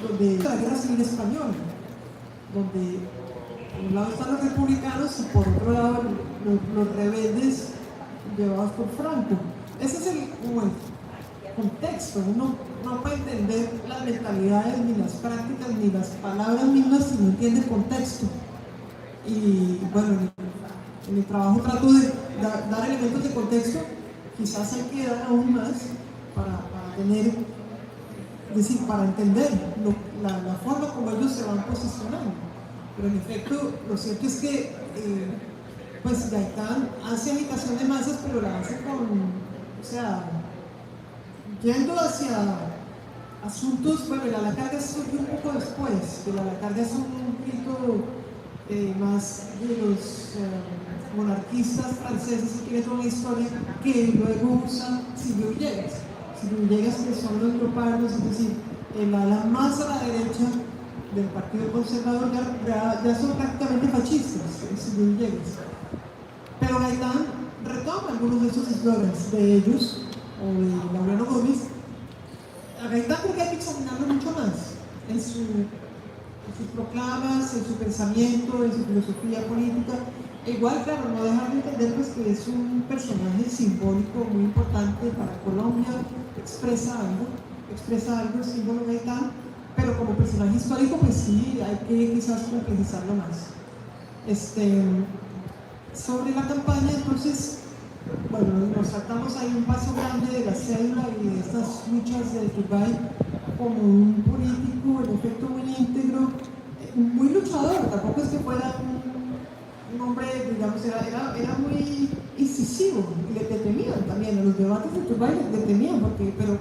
donde la Guerra Civil Española, donde por un lado están los republicanos y por otro lado los rebeldes llevados por Franco. Ese es el contexto. Uno no puede entender las mentalidades, ni las prácticas, ni las palabras mismas si no entiende el contexto. Y bueno, en mi trabajo trato de dar elementos de contexto, quizás hay que dar aún más para entender la forma como ellos se van posicionando. Pero en efecto, lo cierto es que pues Gaitán hace agitación de masas, pero la hace yendo hacia asuntos, bueno, el Alacarga surge un poco después, el Alacarga es un grito más de los monarquistas franceses, si quieres, una historia que luego usa Silvio Villegas, que son los leopardos, es decir, el ala más a la derecha del Partido Conservador ya son prácticamente fascistas, Silvio Villegas. Pero Gaitán retoma algunos de esos eslogans de ellos, o de Laureano Gómez. A Gaitán creo que hay que examinarlo mucho más en sus proclamas, en su pensamiento, en su filosofía política. Igual, claro, no dejar de entender pues, que es un personaje simbólico muy importante para Colombia, expresa algo el símbolo Gaitán, pero como personaje histórico, pues sí, hay que quizás complejizarlo más. Sobre la campaña, entonces, bueno, nos saltamos ahí un paso grande de la célula y de estas luchas de Turbay como un político, en efecto, muy íntegro, muy luchador. Tampoco es que fuera un hombre, digamos, era muy incisivo, y le temían también, en los debates de Turbay le temían,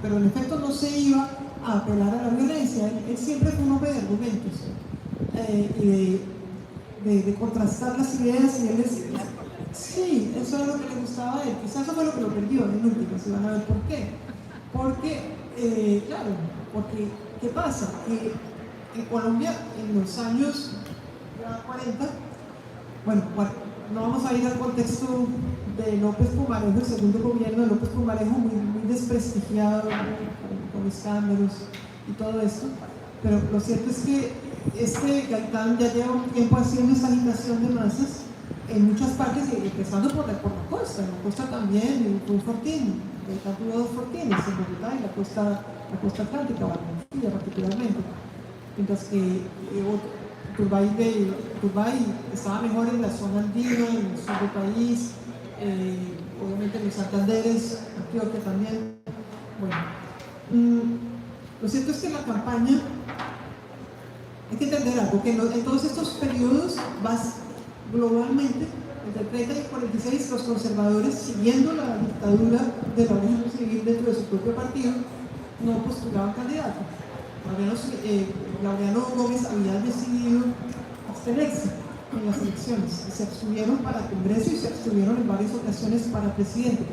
pero en efecto no se iba a apelar a la violencia. Él siempre fue un hombre de argumentos y de contrastar las ideas, y él decía, sí, eso es lo que le gustaba a él, quizás eso fue lo que lo perdió en última, se van a ver por qué. Porque, claro, porque, ¿qué pasa? Que en Colombia, en los años 40, bueno, no vamos a ir al contexto de López Pumarejo, el segundo gobierno de López Pumarejo, muy desprestigiado, con escándalos y todo esto, pero lo cierto es que este Gaitán ya lleva un tiempo haciendo esta agitación de masas en muchas partes, empezando por la costa. En la costa también, fue un fortín. Gaitán tuvo 2 fortines, en Bogotá y la costa atlántica, Barranquilla particularmente. Mientras que Turbay estaba mejor en la zona andina, en el sur del país, obviamente en los Santanderes, Antioquia también. Bueno, lo cierto es que la campaña, hay que entender algo, que en todos estos periodos globalmente, entre el 30 y el 46, los conservadores, siguiendo la dictadura de Laureano Civil dentro de su propio partido, no postulaban candidato. Laureano Gómez había decidido abstenerse en las elecciones, se abstuvieron para el Congreso y se abstuvieron en varias ocasiones para presidente,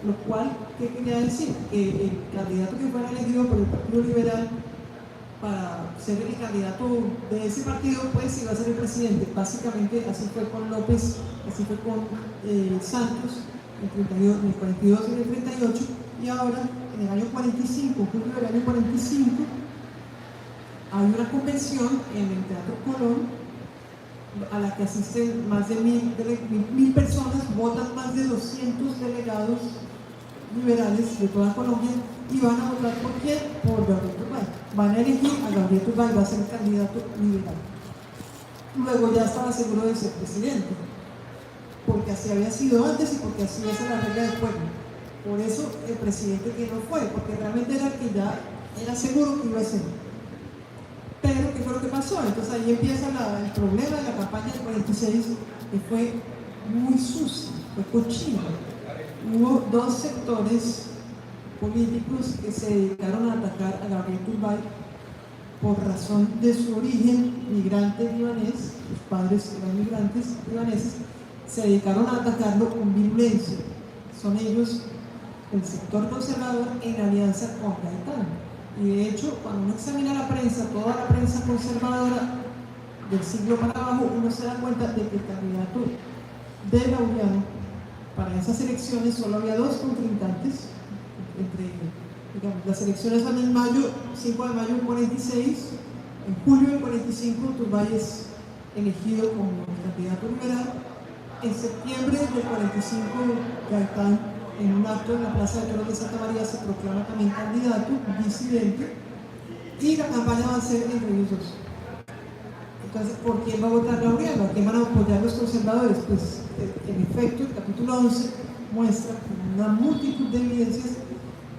lo cual, ¿qué quería decir? Que el candidato que fuera elegido por el Partido Liberal para ser el candidato de ese partido, pues iba a ser el presidente. Básicamente así fue con López, así fue con Santos en el 42 y en el 38, y ahora en el año 45, julio del año 45, hay una convención en el Teatro Colón a la que asisten más de 1.000 personas, votan más de 200 delegados liberales de toda Colombia y van a votar por quién, por Gabriel Turbay. Van a elegir a Gabriel Turbay, va a ser el candidato liberal. Luego ya estaba seguro de ser presidente, porque así había sido antes y porque así es la regla del pueblo. Por eso el presidente que no fue, porque realmente era el que ya era seguro que iba a ser. Pero ¿qué fue lo que pasó? Entonces ahí empieza el problema de la campaña del 46, que fue muy sucia, fue cochina. Hubo 2 sectores políticos que se dedicaron a atacar a Gabriel Turbay por razón de su origen migrante libanés. Sus padres eran migrantes libaneses, se dedicaron a atacarlo con virulencia. Son ellos el sector conservador en alianza con Gaitán. Y de hecho, cuando uno examina la prensa, toda la prensa conservadora del siglo para abajo, uno se da cuenta de que el candidato de Laureano para esas elecciones solo había 2 contrincantes. Las elecciones son en mayo, 5 de mayo del 46, en julio del 45 Turbay es elegido como candidato liberal, en septiembre del 45 Gaitán, en un acto en la Plaza de Toros de Santa María, se proclama también candidato, disidente, y la campaña va a ser entre ellos 2. Entonces, ¿por quién va a votar Laureano? ¿A quién van a apoyar los conservadores? Pues, en efecto, el capítulo 11 muestra una multitud de evidencias,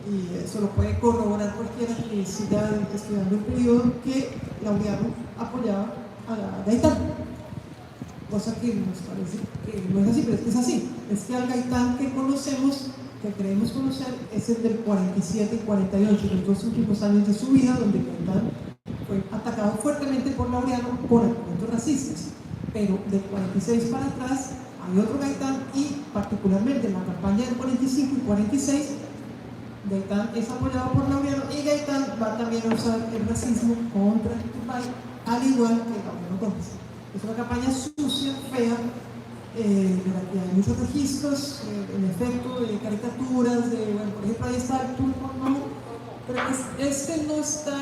y eso lo puede corroborar cualquiera que siga estudiando el periodo, que Laureano apoyaba a Gaitán. Cosa que nos parece que no es así, pero es que es así. Es que al Gaitán que conocemos, que creemos conocer, es el del 47 y 48, los 2 últimos años de su vida, donde Gaitán fue atacado fuertemente por Laureano por argumentos racistas. Pero del 46 para atrás hay otro Gaitán, y particularmente en la campaña del 45 y 46, Gaitán es apoyado por Laureano, y Gaitán va también a usar el racismo contra Turbay, al igual que Laureano Gómez. Es una campaña sucia, fea, de la que hay muchos registros, en efecto, de caricaturas, por ejemplo, ahí está el turco, ¿no? Pero este no está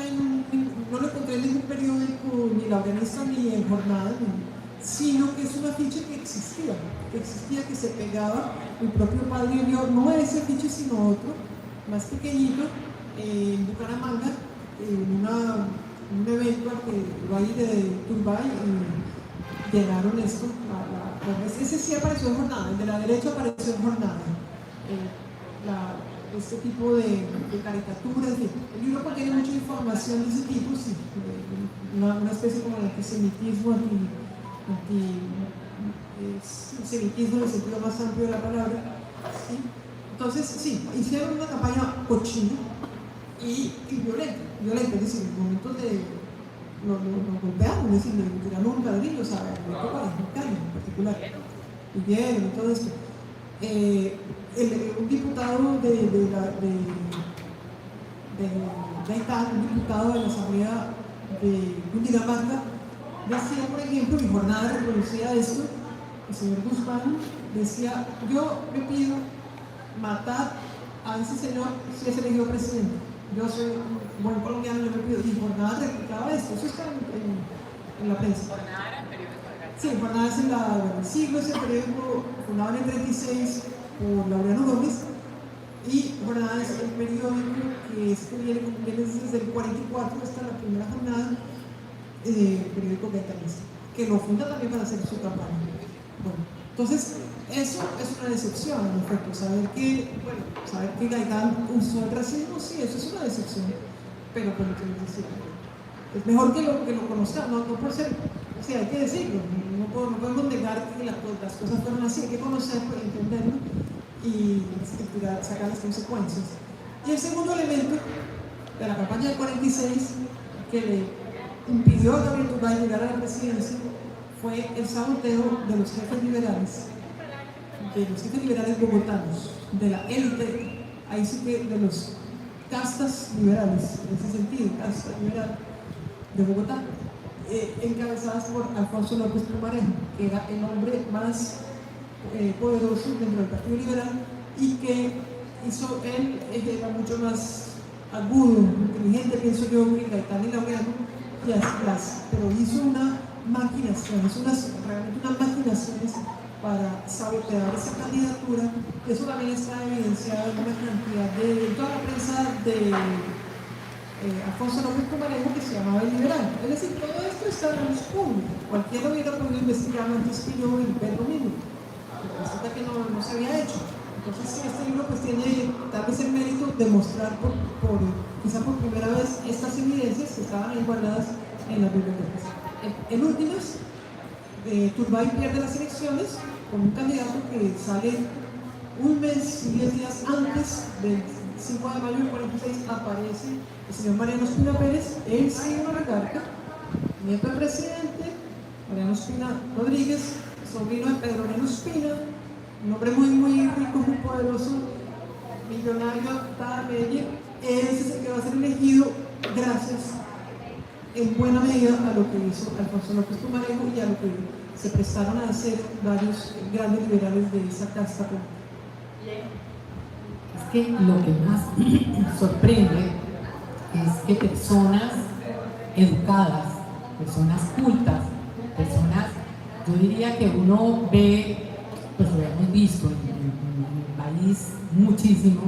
no lo encontré en ningún periódico, ni laureanista, ni en jornada, sino que es un afiche que existía, que se pegaba. Mi propio padre vio, no ese afiche, sino otro, más pequeñito, en Bucaramanga, en un evento al que iba a ir de Turbay, y llegaron esto. Ese sí apareció en jornada, el de la derecha apareció en jornada. Este tipo de caricaturas. El libro contiene mucha información de ese tipo, sí, una especie como de antisemitismo, antisemitismo en el sentido más amplio de la palabra. ¿Sí? Entonces, sí, hicieron una campaña cochina y violenta, es decir, en momentos de lo golpearon, es decir, le tiramos ladrillos a Alberto Páez, en particular, y bien, y todo esto. Un diputado de Gaitán, un diputado de la Asamblea de Cundinamarca, decía, por ejemplo, mi jornada reproducía esto, el señor Guzmán decía, yo me pido matar a ese señor si es elegido presidente. Yo soy un buen colombiano, yo me pido, y jornada replicaba esto, eso está en la prensa. ¿Jornada era el periódico de Gaitán? Sí, jornada es el siglo, ese periódico fundado en el 36 por Laureano Gómez, y jornada es el periódico que viene desde el 44 hasta la primera jornada, periódico gaitanista, que lo funda también para hacer su campaña. Bueno, entonces, eso es una decepción, en efecto, saber que Gaitán usó el racismo, sí, eso es una decepción, pero pues lo que les decía, es mejor que lo conozcan, no por ser, o sea, hay que decirlo, no podemos negar que las cosas fueron así, hay que conocerlo, entenderlo y sacar las consecuencias. Y el segundo elemento de la campaña del 46 que le impidió a Gabriel Turbay llegar a la presidencia fue el saboteo de los jefes liberales bogotanos, de la élite, ahí sí que de los castas liberales, en ese sentido, casta liberal de Bogotá, encabezadas por Alfonso López Pumarejo, que era el hombre más poderoso dentro del Partido Liberal y que él era mucho más agudo, inteligente, pienso yo, que Gaitán y Laureano, pero hizo una maquinación, realmente unas maquinaciones para sabotear esa candidatura. Eso también está evidenciado en una cantidad de toda la prensa de Alfonso López Pumarejo, que se llamaba El Liberal. Es decir, todo esto está en la luz pública. Cualquiera hubiera podido investigar antes que yo y ver lo mismo, pero resulta que no se había hecho. Entonces, este libro pues tiene tal vez el mérito de mostrar quizá por primera vez estas evidencias que estaban ahí guardadas en las bibliotecas. En últimas, Turbay pierde las elecciones con un candidato que sale un mes y 10 días antes del 5 de mayo del 46, aparece el señor Mariano Ospina Pérez, él sigue una recarga, nieto del presidente, Mariano Ospina Rodríguez, sobrino de Pedro Mariano Ospina, un hombre muy rico, muy poderoso, millonario, Medellín. Ese es el que va a ser elegido gracias en buena medida a lo que hizo Alfonso López Pumarejo y a lo que se prestaron a hacer varios grandes liberales de esa casta. Es que lo que más sorprende es que personas educadas, personas cultas, personas, yo diría que uno ve, pues lo hemos visto en el país muchísimo,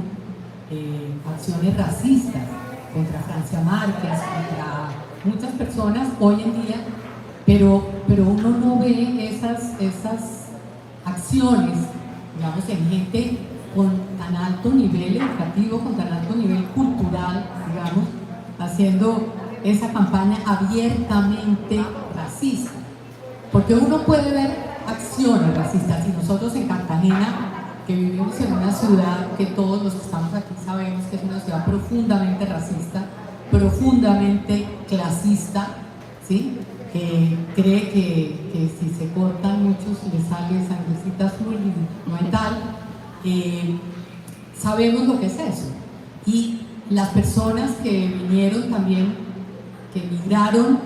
acciones racistas contra Francia Márquez, contra muchas personas hoy en día, pero uno no ve esas acciones, digamos, en gente con tan alto nivel educativo, con tan alto nivel cultural, digamos, haciendo esa campaña abiertamente racista. Porque uno puede ver acciones racistas, y nosotros en Cartagena, que vivimos en una ciudad que todos los que estamos aquí sabemos que es una ciudad profundamente racista, profundamente clasista, ¿sí? Que cree que si se cortan muchos le sale sangrecita azul y no hay tal. Sabemos lo que es eso. Y las personas que vinieron también, que migraron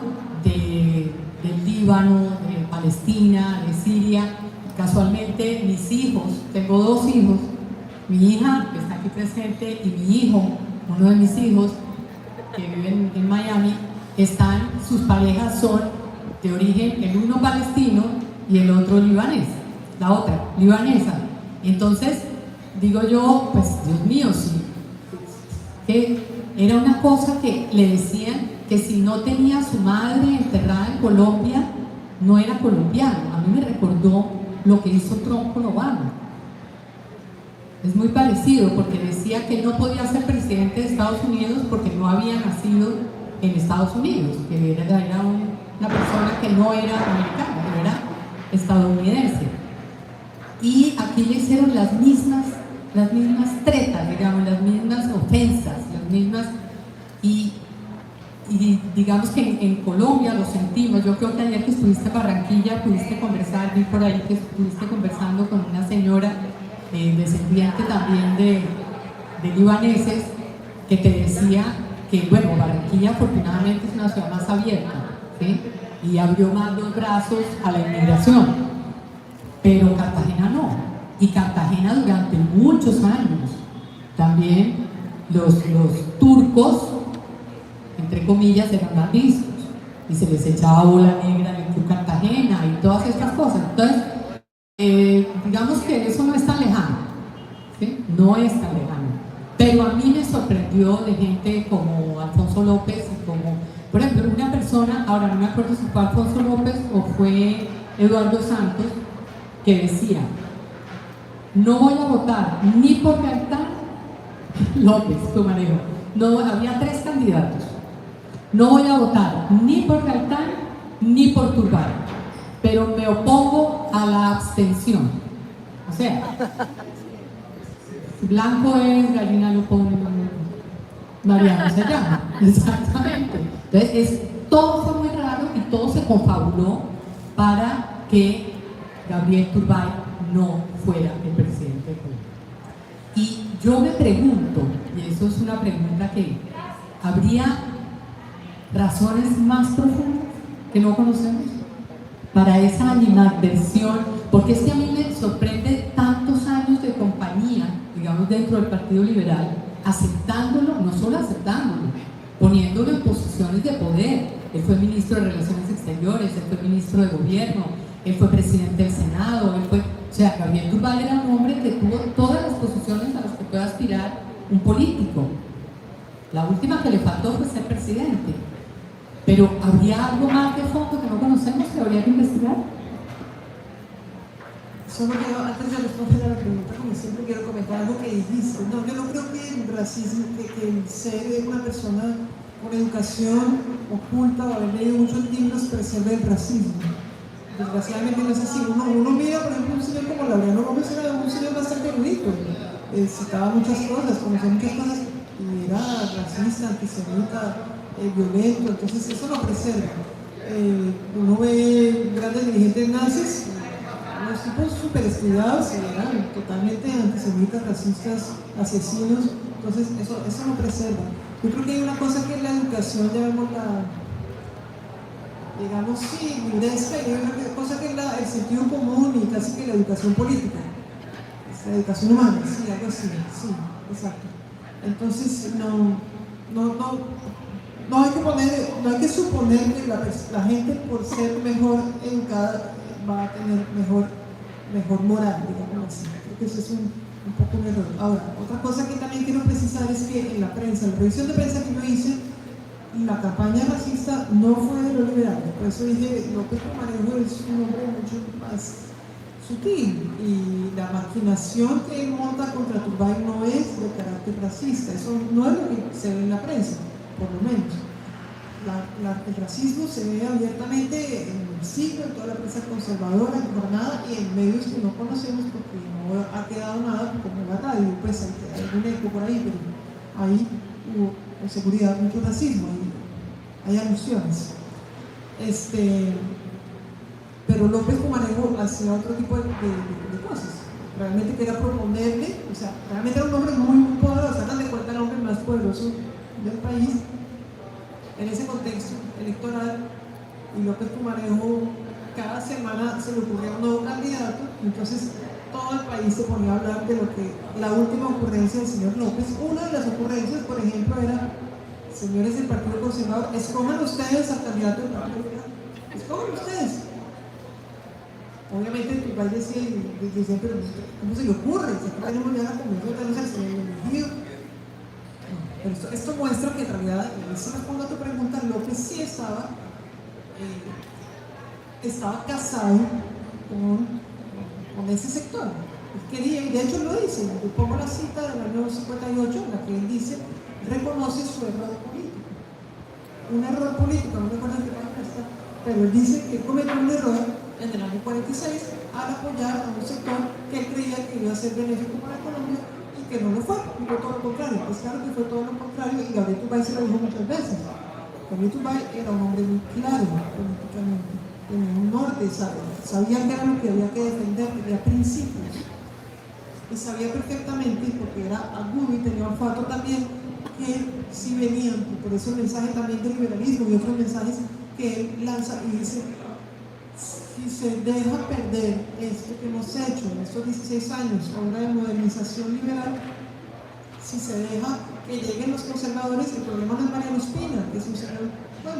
del Líbano, de Palestina, de Siria, casualmente mis hijos, tengo 2 hijos, mi hija que está aquí presente y mi hijo, uno de mis hijos que vive en Miami, sus parejas son de origen, el uno palestino y el otro libanés, la otra libanesa. Entonces digo yo, pues Dios mío, sí, que era una cosa que le decían que si no tenía a su madre enterrada en Colombia, no era colombiano. A mí me recordó lo que hizo Trump con Obama. Es muy parecido, porque decía que no podía ser presidente de Estados Unidos porque no había nacido en Estados Unidos, que era una persona que no era americana, que era estadounidense. Y aquí le hicieron las mismas tretas, digamos, las mismas ofensas, las mismas, y digamos que en Colombia lo sentimos. Yo creo que ayer que estuviste en Barranquilla pudiste conversar, vi por ahí que estuviste conversando con una señora descendiente también de libaneses, que te decía que, bueno, Barranquilla afortunadamente es una ciudad más abierta, ¿sí? Y abrió más los brazos a la inmigración, pero Cartagena no. Y Cartagena durante muchos años también los turcos, entre comillas, eran mal vistos y se les echaba bola negra en Cartagena y todas estas cosas. Entonces, digamos que eso no es tan lejano, ¿sí? No es tan lejano. Pero a mí me sorprendió de gente como Alfonso López y como, por ejemplo, una persona, ahora no me acuerdo si fue Alfonso López o fue Eduardo Santos, que decía: no voy a votar ni por Gaitán López, tu marido. No, había 3 candidatos. No voy a votar ni por Gaitán ni por Turbay, pero me opongo a la abstención. O sea, blanco es, gallina lo pone, Mariano se llama. Exactamente. Entonces, todo fue muy raro y todo se confabuló para que Gabriel Turbay no fuera el presidente de Colombia. Y yo me pregunto, y eso es una pregunta que habría razones más profundas que no conocemos para esa animadversión, porque es que a mí me sorprende tantos años de compañía, digamos, dentro del Partido Liberal, aceptándolo, no solo aceptándolo, poniéndolo en posiciones de poder. Él fue ministro de Relaciones Exteriores, él fue ministro de Gobierno, él fue presidente del Senado, él fue, o sea, Gabriel Turbay era un hombre que tuvo todas las posiciones a las que puede aspirar un político. La última que le faltó fue ser presidente. Pero ¿habría algo más de fondo que no conocemos que habría que investigar? Solo quiero, antes de responder a la pregunta, como siempre quiero comentar algo que dijiste. No, yo no creo que el racismo, que el ser una persona con educación oculta o haber leído muchos libros preserve el racismo. Desgraciadamente no es así. Uno mira, por ejemplo, un señor como Laureano Gómez era un señor bastante erudito, citaba muchas cosas, conocía muchas cosas, y era racista, antisemita, violento, entonces eso lo preserva. Uno ve grandes dirigentes nazis, unos tipos súper estudiados, eran totalmente antisemitas, racistas, asesinos, entonces eso lo preserva. Yo creo que hay una cosa que es la educación, llamémosla, digamos, sí, mudesca, y hay una cosa que es el sentido común y casi que la educación política, la educación humana, sí, algo así, sí, exacto. Entonces, no hay que suponer que la gente, por ser mejor educada, va a tener mejor moral, digamos así. Creo que eso es un poco un error. Ahora, otra cosa que también quiero precisar es que en la prensa, la revisión de prensa que yo hice, la campaña racista no fue de los liberales. Por eso dije, López Pumarejo es un hombre mucho más sutil, y la maquinación que él monta contra Turbay no es de carácter racista. Eso no es lo que se ve en la prensa, por lo menos. El racismo se ve abiertamente en el siglo, en toda la prensa conservadora, en jornada y en medios que no conocemos porque no ha quedado nada, como la radio, pues hay algún eco por ahí, pero ahí hubo con seguridad mucho racismo, hay alusiones. Pero López Pumarejo hacía otro tipo de cosas. Realmente quería proponerle, o sea, realmente era un hombre muy poderoso, hagan de cuenta el hombre más poderoso del país en ese contexto electoral, y López Pumarejo cada semana se le ocurría un nuevo candidato, entonces todo el país se ponía a hablar de lo que la última ocurrencia del señor López. Una de las ocurrencias, por ejemplo, era: señores del Partido Conservador, escojan ustedes al candidato del Partido Liberal, escojan ustedes. Obviamente el país decía, pero ¿cómo se le ocurre? Si aquí tenemos ya la convención, tenemos al señor elegido. Pero esto muestra que en realidad, y si respondo a tu pregunta, López sí estaba casado con ese sector. Él quería, y de hecho lo dice, yo pongo la cita del año 58 en la que él dice, reconoce su error político. Un error político, no recuerdo en qué página está, pero él dice que cometió un error en el año 46 al apoyar a un sector que él creía que iba a ser benéfico para Colombia y que no lo fue todo lo contrario. Pues claro que fue todo lo contrario, y Gabriel Turbay se lo dijo muchas veces. Gabriel Turbay era un hombre muy claro políticamente, tenía un norte, sabía qué era lo que había que defender, tenía principios. Y sabía perfectamente, porque era agudo y tenía olfato también, que sí venían, y por eso el mensaje también del liberalismo y otros mensajes que él lanza y dice: si se deja perder esto que hemos hecho en estos 16 años, obra de modernización liberal, si se deja que lleguen los conservadores, el problema no es Mariano Ospina, que es un señor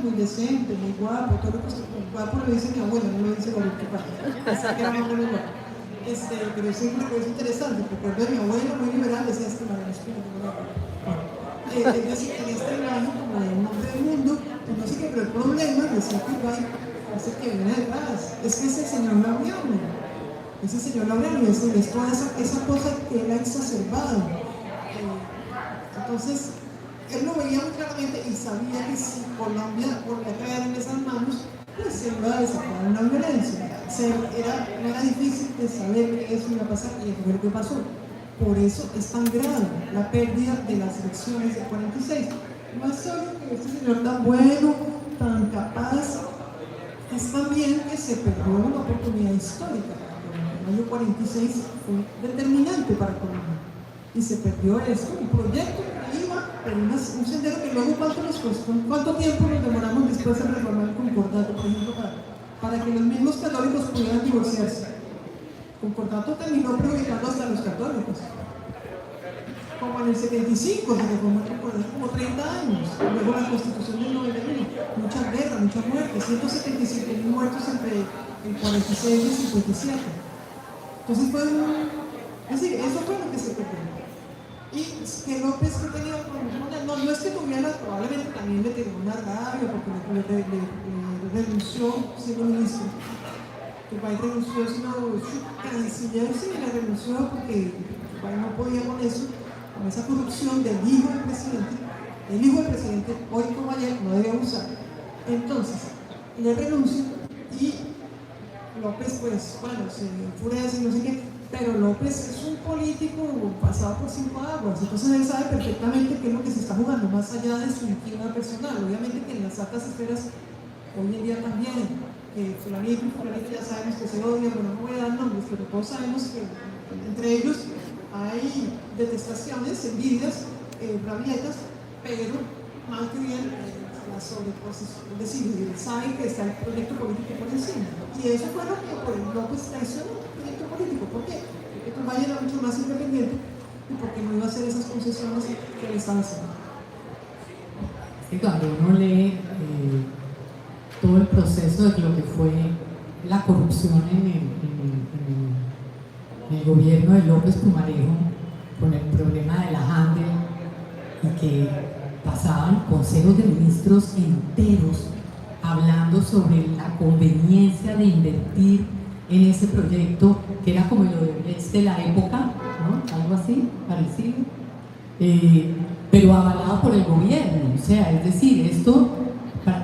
muy decente, muy guapo, todo lo que guapo lo dice mi abuela, no lo dice Gabriel Turbay, pensaba que era más o menos guapo. Pero siempre es interesante, porque mi abuelo muy liberal decía Mariano Ospina, es decir, en este rango como de un hombre del mundo, pues no sé qué, pero el problema, decía Turbay, es el que viene detrás, es que ese señor Laureano, es toda esa cosa que él ha exacerbado. Entonces, él lo veía muy claramente y sabía que si Colombia volvía a caer en esas manos, pues se iba a desatar una violencia. No era difícil de saber que eso iba a pasar y eso fue lo que pasó. Por eso es tan grave la pérdida de las elecciones del 46. No es solo que este señor tan bueno, tan capaz, es también que se perdió una oportunidad histórica para Colombia. El año 46 fue determinante para Colombia y se perdió esto, un proyecto que iba por un sendero que luego ¿cuánto tiempo nos demoramos después de reformar el concordato, por ejemplo, para que los mismos católicos pudieran divorciarse? El concordato terminó perjudicando hasta los católicos. Como en el 75 se reformó el concordato, como 30 años. Luego la Constitución del 91, muchas guerras, muchas muertes, 175.000 muertos entre el 46 y el 57. Entonces es decir, eso fue lo que se perdió. Y que López que tenía no es que tuviera, probablemente también le tenía una rabia porque le renunció siendo ministro. Turbay renunció siendo canciller, sí, le renunció porque Turbay no podía con eso, con esa corrupción del hijo del presidente. El hijo del presidente, hoy como ayer, no debía usar. Entonces, le renuncia y López, pues, bueno, se enfurece y no sé qué. Pero López es un político pasado por 5 aguas, entonces él sabe perfectamente qué es lo que se está jugando, más allá de su inquina personal. Obviamente que en las altas esferas, hoy en día también, fulanito y fulanito ya sabemos que se odian, bueno, no voy a dar nombres, pero todos sabemos que entre ellos hay detestaciones, envidias, rabietas, pero más que bien la sobreposición, es decir, saben que está el proyecto político por encima. Y eso fue lo que por López traicionó el proyecto político. ¿Por qué? Porque Turbay era mucho más independiente y porque no iba a hacer esas concesiones que le estaban haciendo. Es que cuando uno lee todo el proceso de lo que fue la corrupción en el gobierno de López Pumarejo, con el problema de la Handel, y que pasaban consejos de ministros enteros hablando sobre la conveniencia de invertir en ese proyecto, que era como el Odebrecht de la época, ¿no? Algo así, parecido, pero avalado por el gobierno. O sea, es decir, esto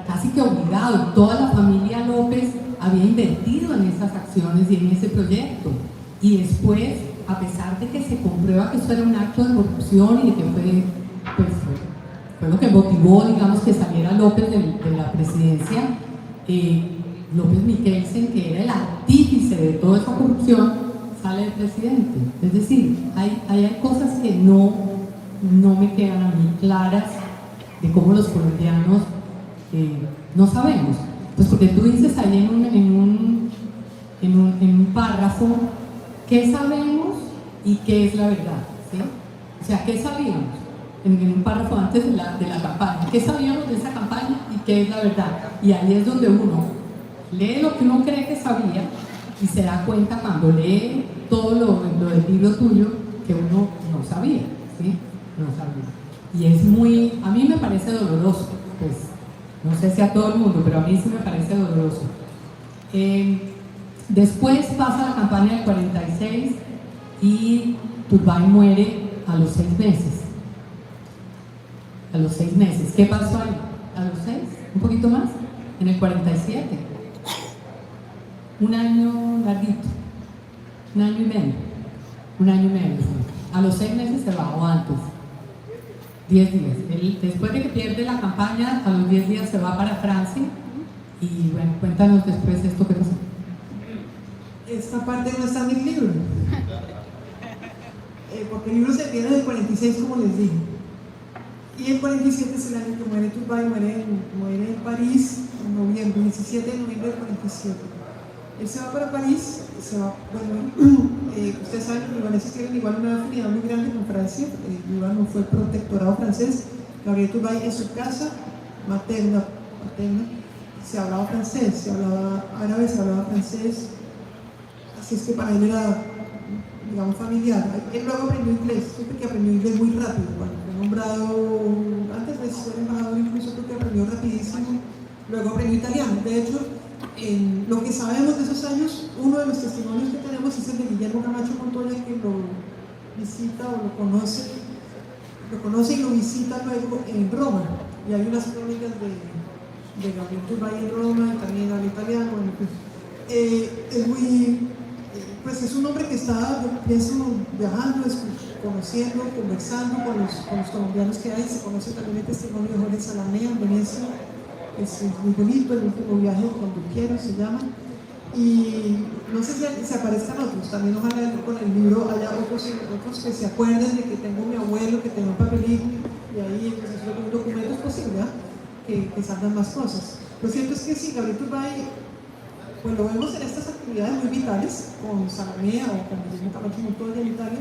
casi que obligado, toda la familia López había invertido en esas acciones y en ese proyecto, y después, a pesar de que se comprueba que esto era un acto de corrupción y de que fue lo que motivó, digamos, que saliera López de la presidencia, López Michelsen, que era el artífice de toda esa corrupción, sale el presidente. Es decir, hay cosas que no me quedan a mí claras de cómo los colombianos no sabemos. Pues porque tú dices ahí en un párrafo qué sabemos y qué es la verdad, ¿sí? O sea, ¿qué sabíamos? En un párrafo antes de la campaña, ¿qué sabíamos de esa campaña y qué es la verdad? Y ahí es donde uno lee lo que uno cree que sabía y se da cuenta cuando lee todo lo del libro tuyo que uno no sabía, ¿sí? No sabía. Y es a mí me parece doloroso, pues, no sé si a todo el mundo, pero a mí sí me parece doloroso. Después pasa la campaña del 46 y Turbay muere a los 6 meses. A los 6 meses. ¿Qué pasó ahí? ¿A los 6? ¿Un poquito más? En el 47. Un año larguito. Un año y medio. Un año y medio. A los 6 meses se bajó antes. 10 días. Él, después de que pierde la campaña, a los 10 días se va para Francia. Y bueno, cuéntanos después esto que pasó. Esta parte no está en el libro. Porque el libro se tiene del 46, como les dije. Y el 47 es el año que muere Turbay, muere en París, en noviembre, 17 de noviembre del 47. Él se va para París, ustedes saben, los libaneses tienen igual una afinidad muy grande con Francia. Líbano fue protectorado francés. Gabriel Turbay en su casa materna, se hablaba francés, se hablaba árabe, se hablaba francés. Así es que para él era, digamos, familiar. Él luego aprendió inglés, siempre que aprendió inglés muy rápido. Cuando fue nombrado, antes de ser embajador, incluso creo que aprendió rapidísimo. Luego aprendió italiano. De hecho, en lo que sabemos de esos años, uno de los testimonios que tenemos es el de Guillermo Camacho Montoya, que lo visita o lo conoce y lo visita luego en Roma. Y hay unas crónicas de Gabriel Turbay en Roma, y también habla italiano. Bueno, pues, es muy... pues es un hombre que está, yo pienso, viajando, conociendo, conversando con los colombianos que hay. Se conoce también el testimonio de Jorge Salamea en Venecia, es muy bonito, el último viaje cuando quiero se llama. Y no sé si se aparezcan otros, también ojalá con el libro haya otros que se acuerden de que tengo mi abuelo, que tengo un papelito, y ahí entonces un documento es posible, que salgan más cosas. Lo cierto es que sí, Gabriel Turbay, pues lo vemos en estas actividades muy vitales, con Salamea o con Guillermo Camacho Montoya en Italia.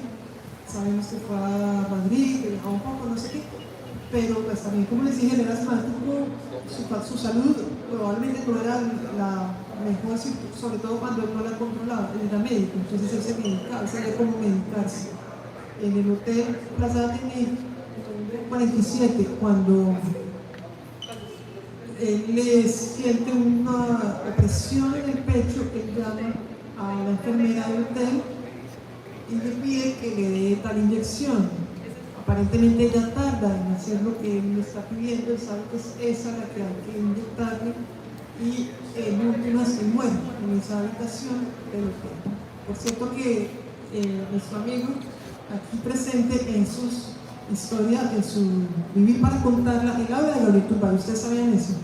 Sabemos que fue a Madrid, que viajaba un poco, no sé qué, pero pues también, como les dije, él era asmático, su salud probablemente no era la mejor, sobre todo cuando él no la controlaba. Él era médico, entonces él se medicaba, él sabía cómo medicarse. En el hotel Plaza Atene, en 47, cuando él le siente una opresión en el pecho, él llama a la enfermera del hotel y le pide que le dé tal inyección. Aparentemente ella tarda en hacer lo que él le está pidiendo, él sabe que es esa la que hay que inyectarle, y en últimas se muere en esa habitación del hotel. Por cierto que nuestro amigo aquí presente en sus historias, en su vivir para contarla, él habla de Gabriel Turbay. ¿Ustedes sabían eso?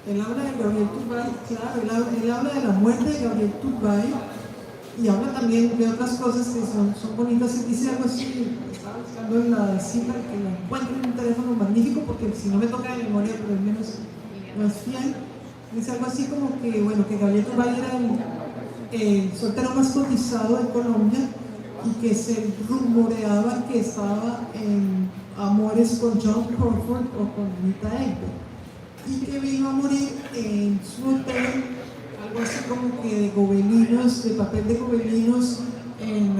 Él habla de Gabriel Turbay, claro, él habla de la muerte de Gabriel Turbay y habla también de otras cosas que son bonitas. Él dice algo así, estaba buscando en la cita que la encuentro en un teléfono magnífico, porque si no me toca de memoria, pero al menos no es fiel. Dice algo así como que, bueno, que Gabriel Turbay era el soltero más cotizado de Colombia y que se rumoreaba que estaba en amores con John Crawford o con Rita Egberts, y que vino a morir en su hotel, algo así como que de gobelinos, de papel de gobelinos, en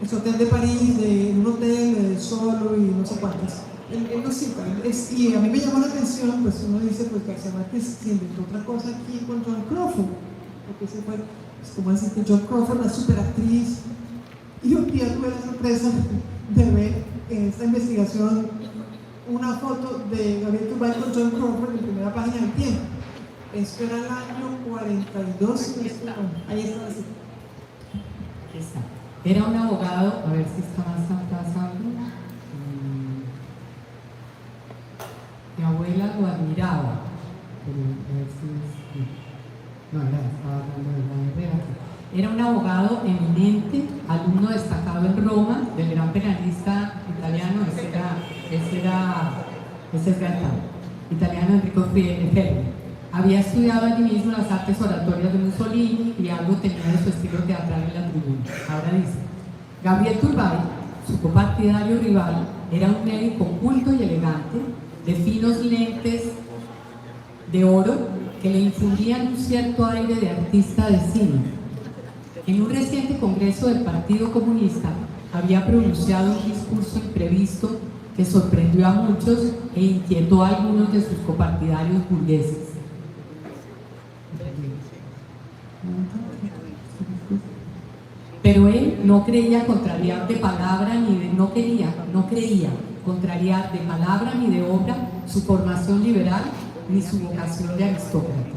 su hotel de París, en un hotel solo y no sé cuántas. Él lo cita, y a mí me llamó la atención, pues uno dice, pues García Márquez se inventó otra cosa aquí con John Crawford, porque se fue, pues, como decir que John Crawford, la superactriz, y un día tuve la sorpresa de ver en esta investigación una foto de Gabriel Turbay con John Crawford en primera página del Tiempo. Esto era el año 42, ahí está así. Aquí está. Era un abogado, a ver si está más pasando. Mi abuela lo admiraba, pero a ver si no, estaba hablando de la Herrera. Era un abogado eminente, alumno destacado en Roma del gran penalista italiano, ese es Gaetano, italiano Enrico Fermi. Había estudiado allí mismo las artes oratorias de Mussolini y algo tenía de su estilo teatral en la tribuna. Ahora dice, Gabriel Turbay, su copartidario rival, era un médico culto y elegante, de finos lentes de oro que le infundían un cierto aire de artista de cine. En un reciente congreso del Partido Comunista había pronunciado un discurso imprevisto que sorprendió a muchos e inquietó a algunos de sus copartidarios burgueses. Pero él no creía contrariar de palabra no creía contrariar de palabra ni de obra su formación liberal ni su vocación de aristócrata.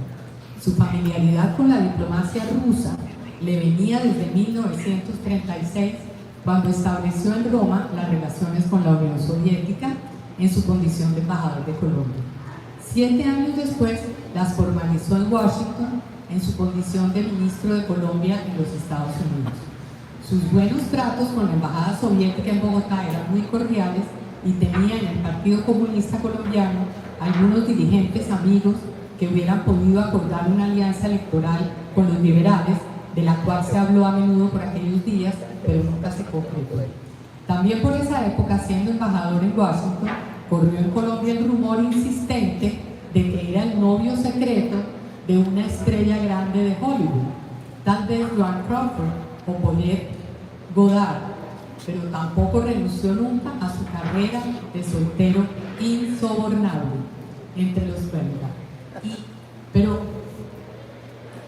Su familiaridad con la diplomacia rusa le venía desde 1936, cuando estableció en Roma las relaciones con la Unión Soviética en su condición de embajador de Colombia. 7 años después las formalizó en Washington en su condición de ministro de Colombia en los Estados Unidos. Sus buenos tratos con la embajada soviética en Bogotá eran muy cordiales y tenía en el Partido Comunista Colombiano algunos dirigentes amigos que hubieran podido acordar una alianza electoral con los liberales, de la cual se habló a menudo por aquellos días, pero nunca se concretó. También por esa época, siendo embajador en Washington, corrió en Colombia el rumor insistente de que era el novio secreto de una estrella grande de Hollywood, tal vez Joan Crawford o Paulette Goddard, pero tampoco renunció nunca a su carrera de soltero insobornable entre los belgas. Pero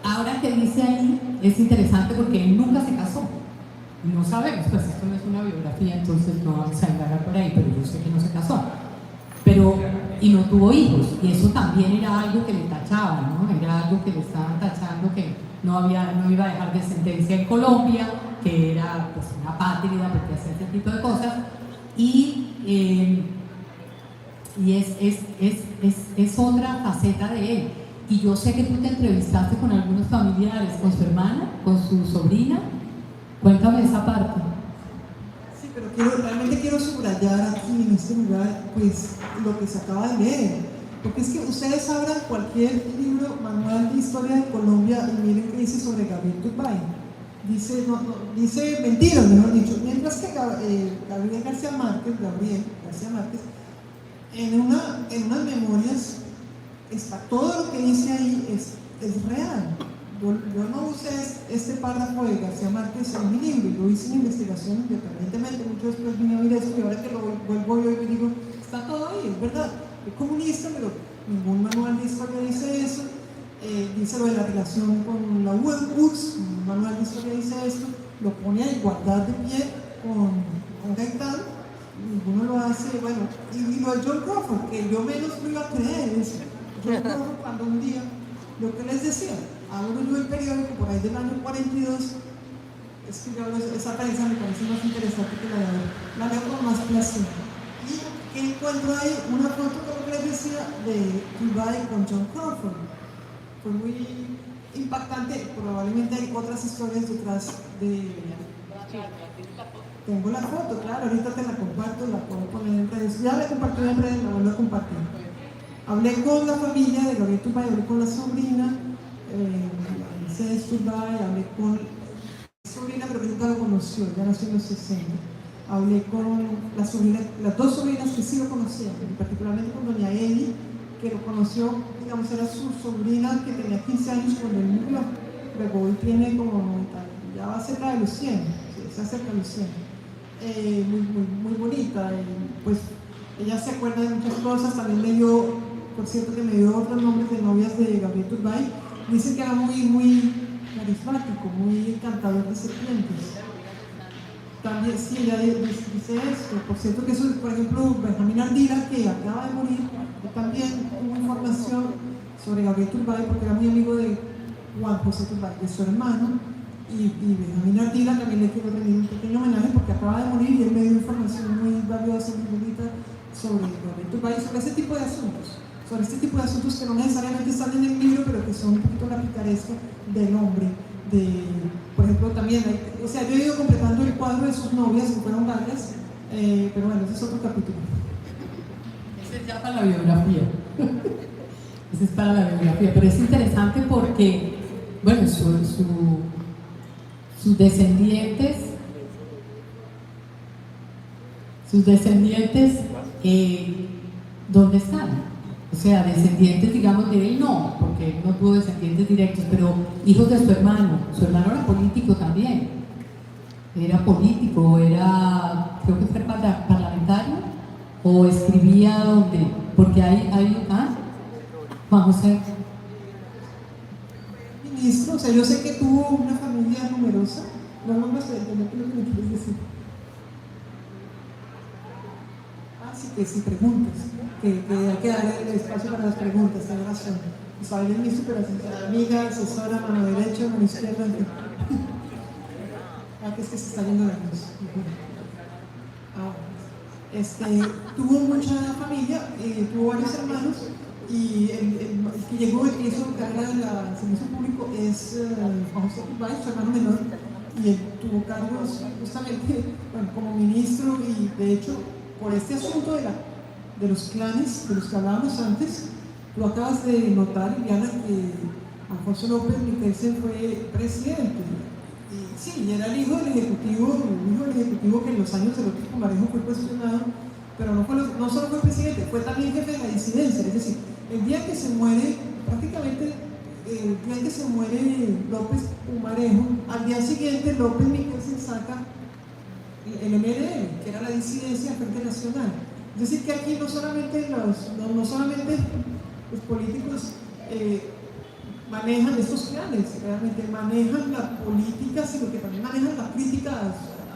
ahora que dice ahí es interesante porque él nunca se casó. No sabemos, pues esto no es una biografía, entonces no vamos a indagar por ahí, pero yo sé que no se casó. Y no tuvo hijos, y eso también era algo que le tachaban, ¿no? Era algo que le estaban tachando, que no iba a dejar descendencia en Colombia, que era pues una apátrida porque hacía ese tipo de cosas, y es otra faceta de él. Y yo sé que tú te entrevistaste con algunos familiares, con su hermana, con su sobrina. Cuéntame esa parte. Sí, pero realmente quiero subrayar aquí en este lugar, pues, lo que se acaba de leer. Porque es que ustedes abran cualquier libro, manual de historia de Colombia y miren qué dice sobre Gabriel Turbay. Dice mentiras, mejor dicho. Mientras que Gabriel García Márquez, en unas memorias, está todo lo que dice ahí es real. Yo no usé este párrafo de García Márquez en mi libro, yo hice una investigación independientemente, mucho después vine a oír esto y ahora que lo vuelvo yo y digo, está todo ahí, es verdad, es comunista, pero ningún manual de historia dice eso. Dice lo de la relación con la URSS, un manual de historia dice esto, lo pone a igualdad de pie con Gaitán, ninguno lo hace, bueno, y lo de John Crawford, que yo menos lo iba a creer, eso. John Crawford cuando un día, lo que les decía, abro yo el periódico por ahí del año 42, es que yo esa prensa me parece más interesante que la de ahora, la leo con más placer. Y que encuentro ahí una foto, como les decía, de Turbay con John Crawford. Fue muy impactante, probablemente hay otras historias detrás de... Tengo la foto, claro, ahorita te la comparto, la puedo poner en redes. Ya la compartí en redes, la vuelvo a compartir. Hablé con la familia de Gabriel Turbay, hablé con la sobrina, Mercedes Turbay, hablé con la sobrina, pero que nunca lo conoció, ya nació en los 60. Hablé con las dos sobrinas que sí lo conocían, particularmente con doña Eli, que lo conoció, digamos, era su sobrina que tenía 15 años cuando él murió. Luego hoy tiene como 90, ya va cerca de los 100, se acerca de los 100. Muy bonita, pues ella se acuerda de muchas cosas, también me dio, por cierto que me dio otros nombres de novias de Gabriel Turbay. Dicen que era muy carismático, muy encantador de serpientes. También, sí, ella dice esto. Por cierto que eso, por ejemplo, Benjamín Ardila, que acaba de morir, también hubo información sobre Gabriel Turbay, porque era muy amigo de Juan José Turbay, de su hermano, y Benjamín Ardila también le quiero rendir un pequeño homenaje porque acaba de morir y él me dio información muy valiosa, muy bonita sobre Gabriel Turbay, sobre ese tipo de asuntos, que no necesariamente están en el libro, pero que son un poquito la picaresca del hombre. Por ejemplo, también yo he ido completando el cuadro de sus novias, que fueron varias, pero bueno, ese es otro capítulo. Ese es ya para la biografía. Ese es para la biografía, pero es interesante porque, bueno, sus descendientes, ¿dónde están? O sea, descendientes, digamos, de él no, porque él no tuvo descendientes directos, pero hijos de su hermano era político también, creo que fue parlamentario, o escribía donde, porque Juan José. Ministro, o sea, yo sé que tuvo una familia numerosa, no sé lo que me quieres decir. Sí, que si preguntas, que hay que dar el espacio para las preguntas, tienes razón. Isabel es mi super amiga, asesora, mano derecha, mano izquierda. que es que se está yendo la luz. Tuvo mucha familia, tuvo varios hermanos, y el que llegó, el que hizo carrera del servicio público es Juan José Turbay, su hermano menor, y él tuvo cargos justamente, bueno, como ministro, y de hecho, por este asunto de los clanes de los que hablábamos antes, tú acabas de notar, Liliana, que Alfonso López Michelsen fue presidente. Y sí, era el hijo del ejecutivo que en los años del otro Pumarejo fue cuestionado, pero no solo fue presidente, fue también jefe de la disidencia. Es decir, el día que se muere, prácticamente el día que se muere López Pumarejo, al día siguiente López Michelsen saca el MLN, que era la disidencia del Frente Nacional. Es decir, que aquí no solamente los políticos manejan estos clanes, realmente manejan la política, sino que también manejan la crítica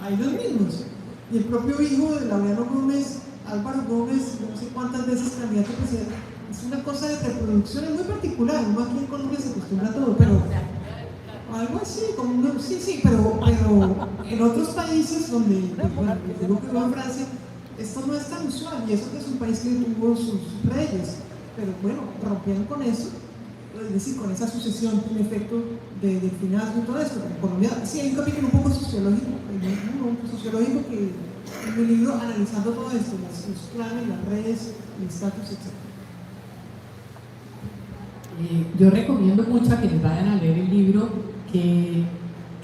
a ellos mismos. Y el propio hijo de Laureano Gómez, Álvaro Gómez, no sé cuántas veces candidato a presidente, es una cosa de reproducción, es muy particular. Uno aquí en Colombia se acostumbra a todo, pero algo así, sí, pero en otros países donde, bueno, digo que en Francia, esto no es tan usual, y eso que es un país que tuvo sus reyes, pero bueno, rompieron con eso, es decir, con esa sucesión, un efecto de finazgo y todo esto. En Colombia sí hay un capítulo un poco sociológico, que en mi libro analizando todo esto, los clanes, las redes, el estatus, etc. Yo recomiendo mucho a quienes vayan a leer el libro que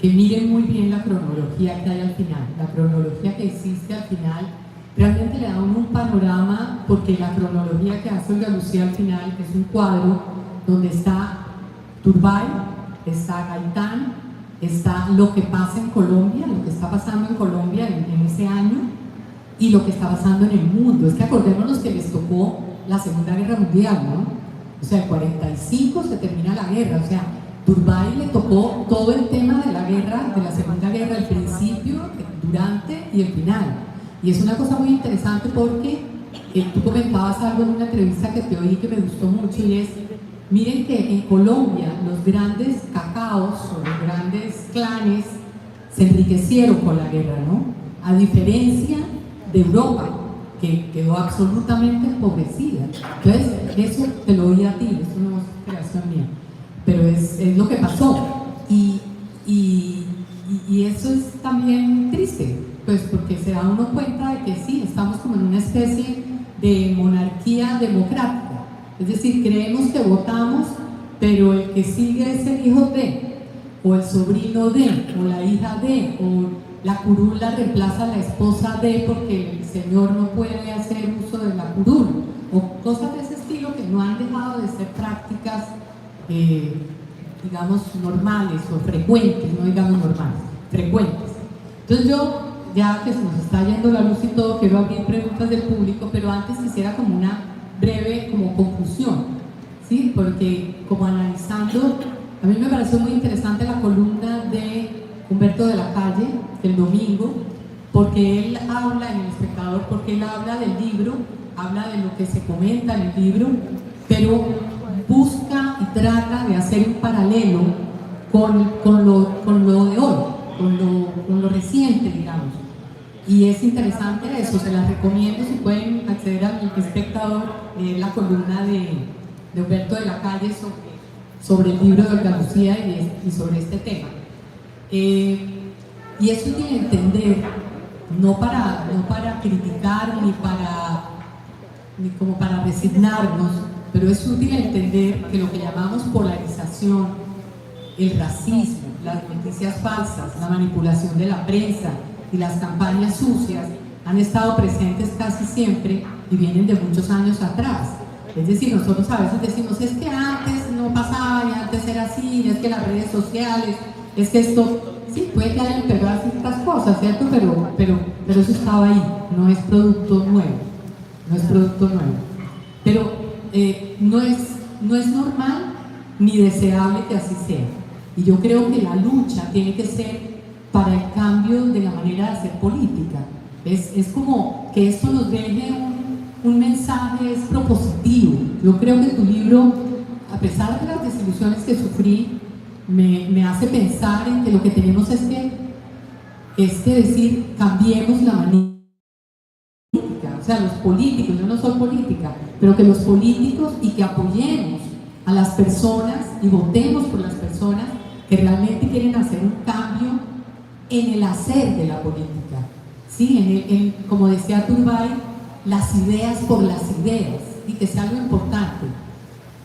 miren muy bien la cronología que hay al final. La cronología que existe al final realmente le da un panorama, porque la cronología que hace Olga Lucía al final es un cuadro donde está Turbay, está Gaitán, está lo que pasa en Colombia, lo que está pasando en Colombia en ese año, y lo que está pasando en el mundo. Es que acordémonos que les tocó la Segunda Guerra Mundial, ¿no? O sea, en 45 se termina la guerra. O sea, Turbay le tocó todo el tema de la guerra, de la Segunda Guerra, el principio, durante y el final. Y es una cosa muy interesante porque tú comentabas algo en una entrevista que te oí que me gustó mucho, y es, miren que en Colombia los grandes cacaos o los grandes clanes se enriquecieron con la guerra, ¿no? A diferencia de Europa, que quedó absolutamente empobrecida. Entonces, eso te lo oí a ti, eso no es creación mía, pero es lo que pasó. Y eso es también triste, pues porque se da uno cuenta de que sí, estamos como en una especie de monarquía democrática. Es decir, creemos que votamos, pero el que sigue es el hijo de, o el sobrino de, o la hija de, o la curul la reemplaza a la esposa de, porque el señor no puede hacer uso de la curul, o cosas de ese estilo que no han dejado de ser prácticas, digamos, normales o frecuentes, no digamos normales, frecuentes. Entonces yo, ya que se nos está yendo la luz y todo, quiero abrir preguntas del público, pero antes quisiera como una breve como conclusión, ¿sí? Porque como analizando, a mí me pareció muy interesante la columna de Humberto de la Calle el domingo, porque él habla en El Espectador, porque él habla del libro, habla de lo que se comenta en el libro, pero busca y trata de hacer un paralelo con lo de hoy, con lo reciente, digamos. Y es interesante eso, se las recomiendo, si pueden acceder al Espectador, la columna de Humberto de la Calle sobre el libro de Olga Lucía y sobre este tema. Y es útil entender, no para criticar ni como para resignarnos, pero es útil entender que lo que llamamos polarización, el racismo, las noticias falsas, la manipulación de la prensa y las campañas sucias han estado presentes casi siempre y vienen de muchos años atrás. Es decir, nosotros a veces decimos, es que antes no pasaba y antes era así, es que las redes sociales, es que esto, sí, puede que hayan empeorado ciertas cosas, ¿cierto? Pero eso estaba ahí, no es producto nuevo, Pero no es normal ni deseable que así sea. Y yo creo que la lucha tiene que ser para el cambio de la manera de hacer política. Es como que esto nos deje un mensaje es propositivo. Yo creo que tu libro, a pesar de las desilusiones que sufrí, me hace pensar en que lo que tenemos es que es que decir, cambiemos la manera, o sea, los políticos, yo no soy política, pero que los políticos y que apoyemos a las personas y votemos por las personas que realmente quieren hacer un cambio en el hacer de la política, ¿sí? Como decía Turbay, las ideas por las ideas, y que sea lo importante.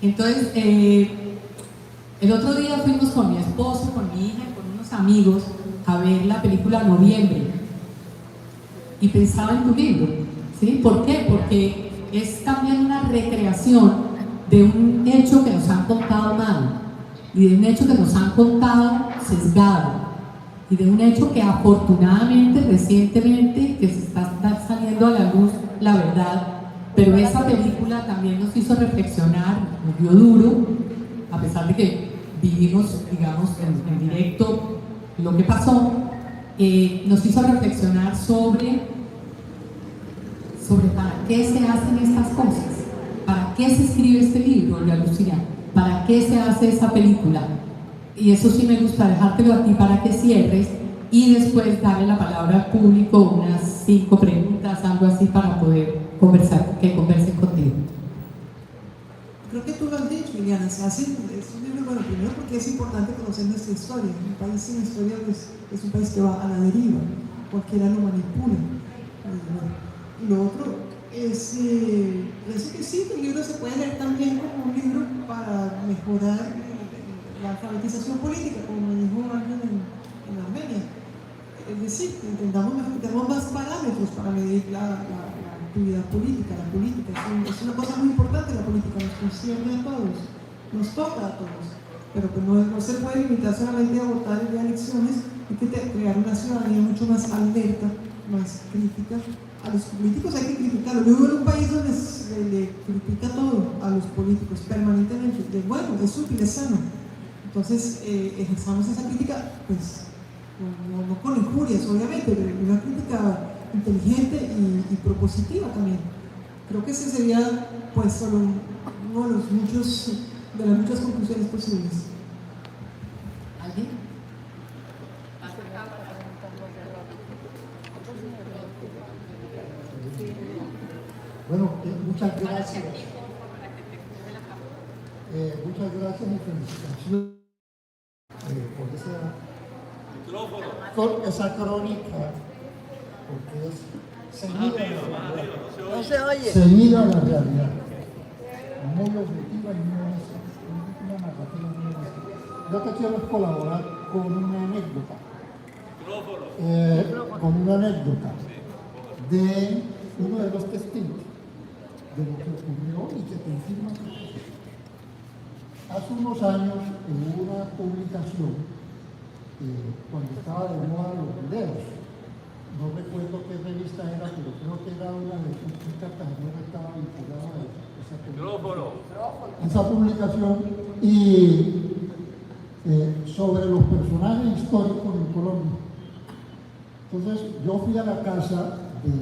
Entonces, el otro día fuimos con mi esposo, con mi hija y con unos amigos a ver la película Noviembre, y pensaba en tu libro, ¿sí? ¿Por qué? Porque es también una recreación de un hecho que nos han contado mal, y de un hecho que nos han contado sesgado, y de un hecho que afortunadamente, recientemente, que se está saliendo a la luz la verdad, pero esa película también nos hizo reflexionar, nos dio duro, a pesar de que vivimos, digamos, en directo lo que pasó, nos hizo reflexionar sobre para qué se hacen estas cosas, para qué se escribe este libro, Olga Lucía, para qué se hace esa película. Y eso sí me gusta dejártelo a ti para que cierres y después darle la palabra al público, unas 5 preguntas, algo así, para poder conversar, que conversen contigo. Creo que tú lo has dicho, Liliana, se hace, es un libro, bueno, primero porque es importante conocer nuestra historia. Un país sin historia es un país que va a la deriva, cualquiera lo manipula. Y lo otro es que sí, el libro se puede leer también como un libro para mejorar la alfabetización política, como me dijo alguien en Armenia. Es decir, tenemos más parámetros para medir la actividad política. La política es una cosa muy importante, la política nos concierne a todos, nos toca a todos, pero que no se puede limitar solamente a votar el día de elecciones. Hay que crear una ciudadanía mucho más alerta, más crítica. A los políticos hay que criticarlo. Yo vivo en un país donde se le critica todo a los políticos permanentemente. Bueno, es útil, es sano. Entonces, ejerzamos esa crítica, pues, no con injurias, obviamente, pero una crítica inteligente y propositiva también. Creo que ese sería, pues, solo uno de las muchas conclusiones posibles. ¿Alguien? Bueno, muchas gracias. Muchas gracias y felicitaciones por esa crónica, porque es ceñida a la realidad, muy objetiva y una narrativa muy honesta. Yo te quiero colaborar con una anécdota. De uno de los testigos de lo que ocurrió y que confirma. Hace unos años, en una publicación, cuando estaba de moda los videos, no recuerdo qué revista era, pero creo que era una de Cartagena, estaba vinculada a esa publicación, y sobre los personajes históricos en Colombia. Entonces, yo fui a la casa de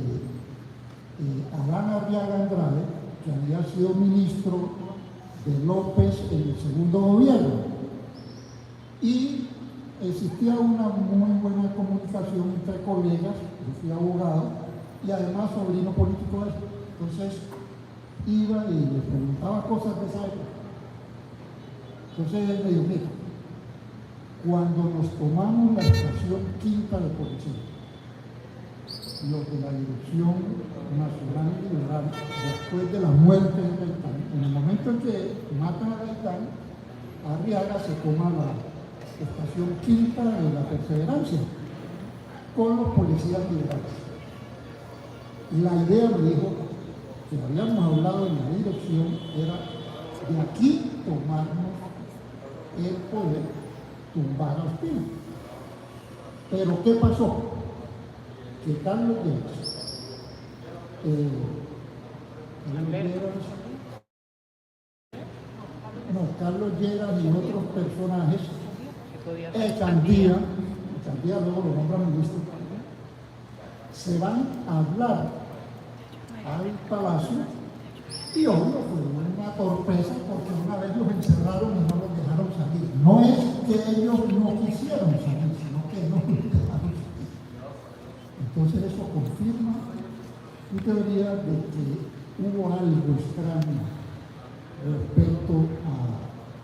Adán Arriaga Andrade, que había sido ministro de López en el segundo gobierno, y existía una muy buena comunicación entre colegas. Yo fui abogado y además sobrino político de él. Entonces iba y le preguntaba cosas de esa época. Entonces él me dijo: mira, cuando nos tomamos la estación Quinta de Policía, los de la Dirección Nacional Liberal, después de la muerte de Gaitán, en el momento en que matan a Gaitán, Arriaga se toma la estación Quinta de la Perseverancia con los policías liberales. La idea, me dijo, que habíamos hablado en la dirección, era de aquí tomarnos el poder, tumbar a Ospina. Pero ¿qué pasó? Que Carlos Lleras y otros personajes, Chandía, luego lo nombra ministro, se van a hablar al palacio, y obvio fue una torpeza, porque una vez los encerraron y no los dejaron salir. No es que ellos no quisieron salir, sino que no los dejaron salir. Entonces eso confirma mi teoría de que hubo algo extraño respecto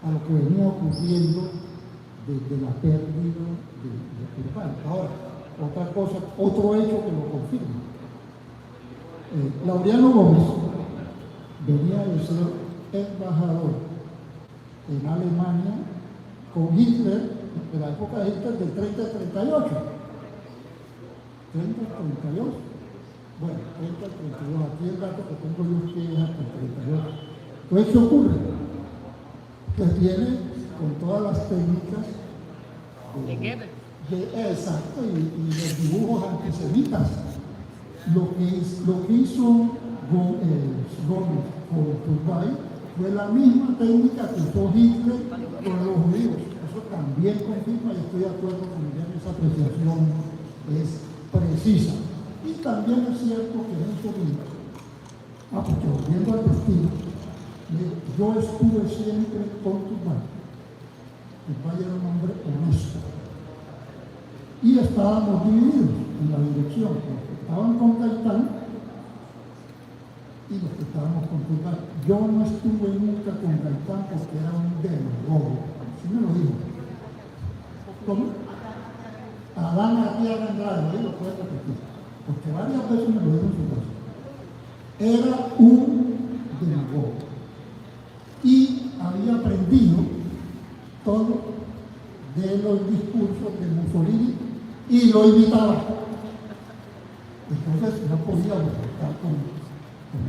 a lo que venía ocurriendo desde la pérdida de Turbay. Ahora, otra cosa, otro hecho que lo confirma. Laureano Gómez venía de ser embajador en Alemania con Hitler, de la época de Hitler del 30 al 38. 30 al 38. Bueno, 30 al 32. Aquí el dato que tengo yo es que es hasta el 38. Entonces, ¿qué ocurre? Pues viene con todas las técnicas exacto, y los dibujos antisemitas. Lo que hizo Gómez con Turbay fue la misma técnica que usó Hitler con los judíos. Eso también confirma, y estoy de acuerdo con Miguel, esa apreciación es precisa. Y también es cierto que Mussolini, porque volviendo al destino, yo estuve siempre con Turbay. Turbay era un hombre honesto. Y estábamos divididos en la dirección, los que estaban con Gaitán y los que estábamos con Turbay. Yo no estuve nunca con Gaitán porque era un demagogo, así me lo dijo. ¿Cómo? Adán Arriaga Andrade, ahí lo puedo repetir, porque varias veces me lo dijo en su casa. Era un demagogo y había aprendido todo de los discursos de Mussolini y lo imitaba. Entonces no podíamos estar con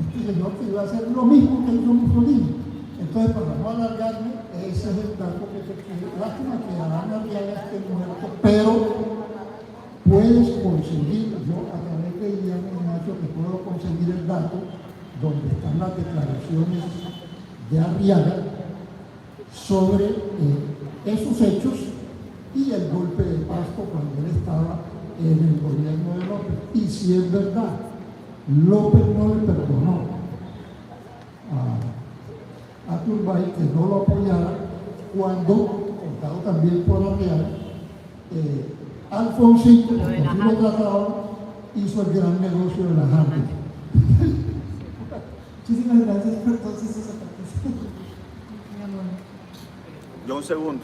este señor que iba a hacer lo mismo que hizo Mussolini. Entonces, para no alargarme, ese es el dato que se quiere. Lástima que Adán Arriaga esté muerto, pero puedes conseguir, yo a través de Guillermo Ignacio, que puedo conseguir el dato donde están las declaraciones de Arriaga sobre esos hechos y el golpe de Pasto cuando él estaba en el gobierno de López. Y si es verdad, López no le perdonó a Turbay que no lo apoyara cuando, contado también por Arriaga, Alfonsín, porque así lo trataban, hizo el gran negocio de las armas. Muchísimas gracias por entonces esa participación. Yo un segundo.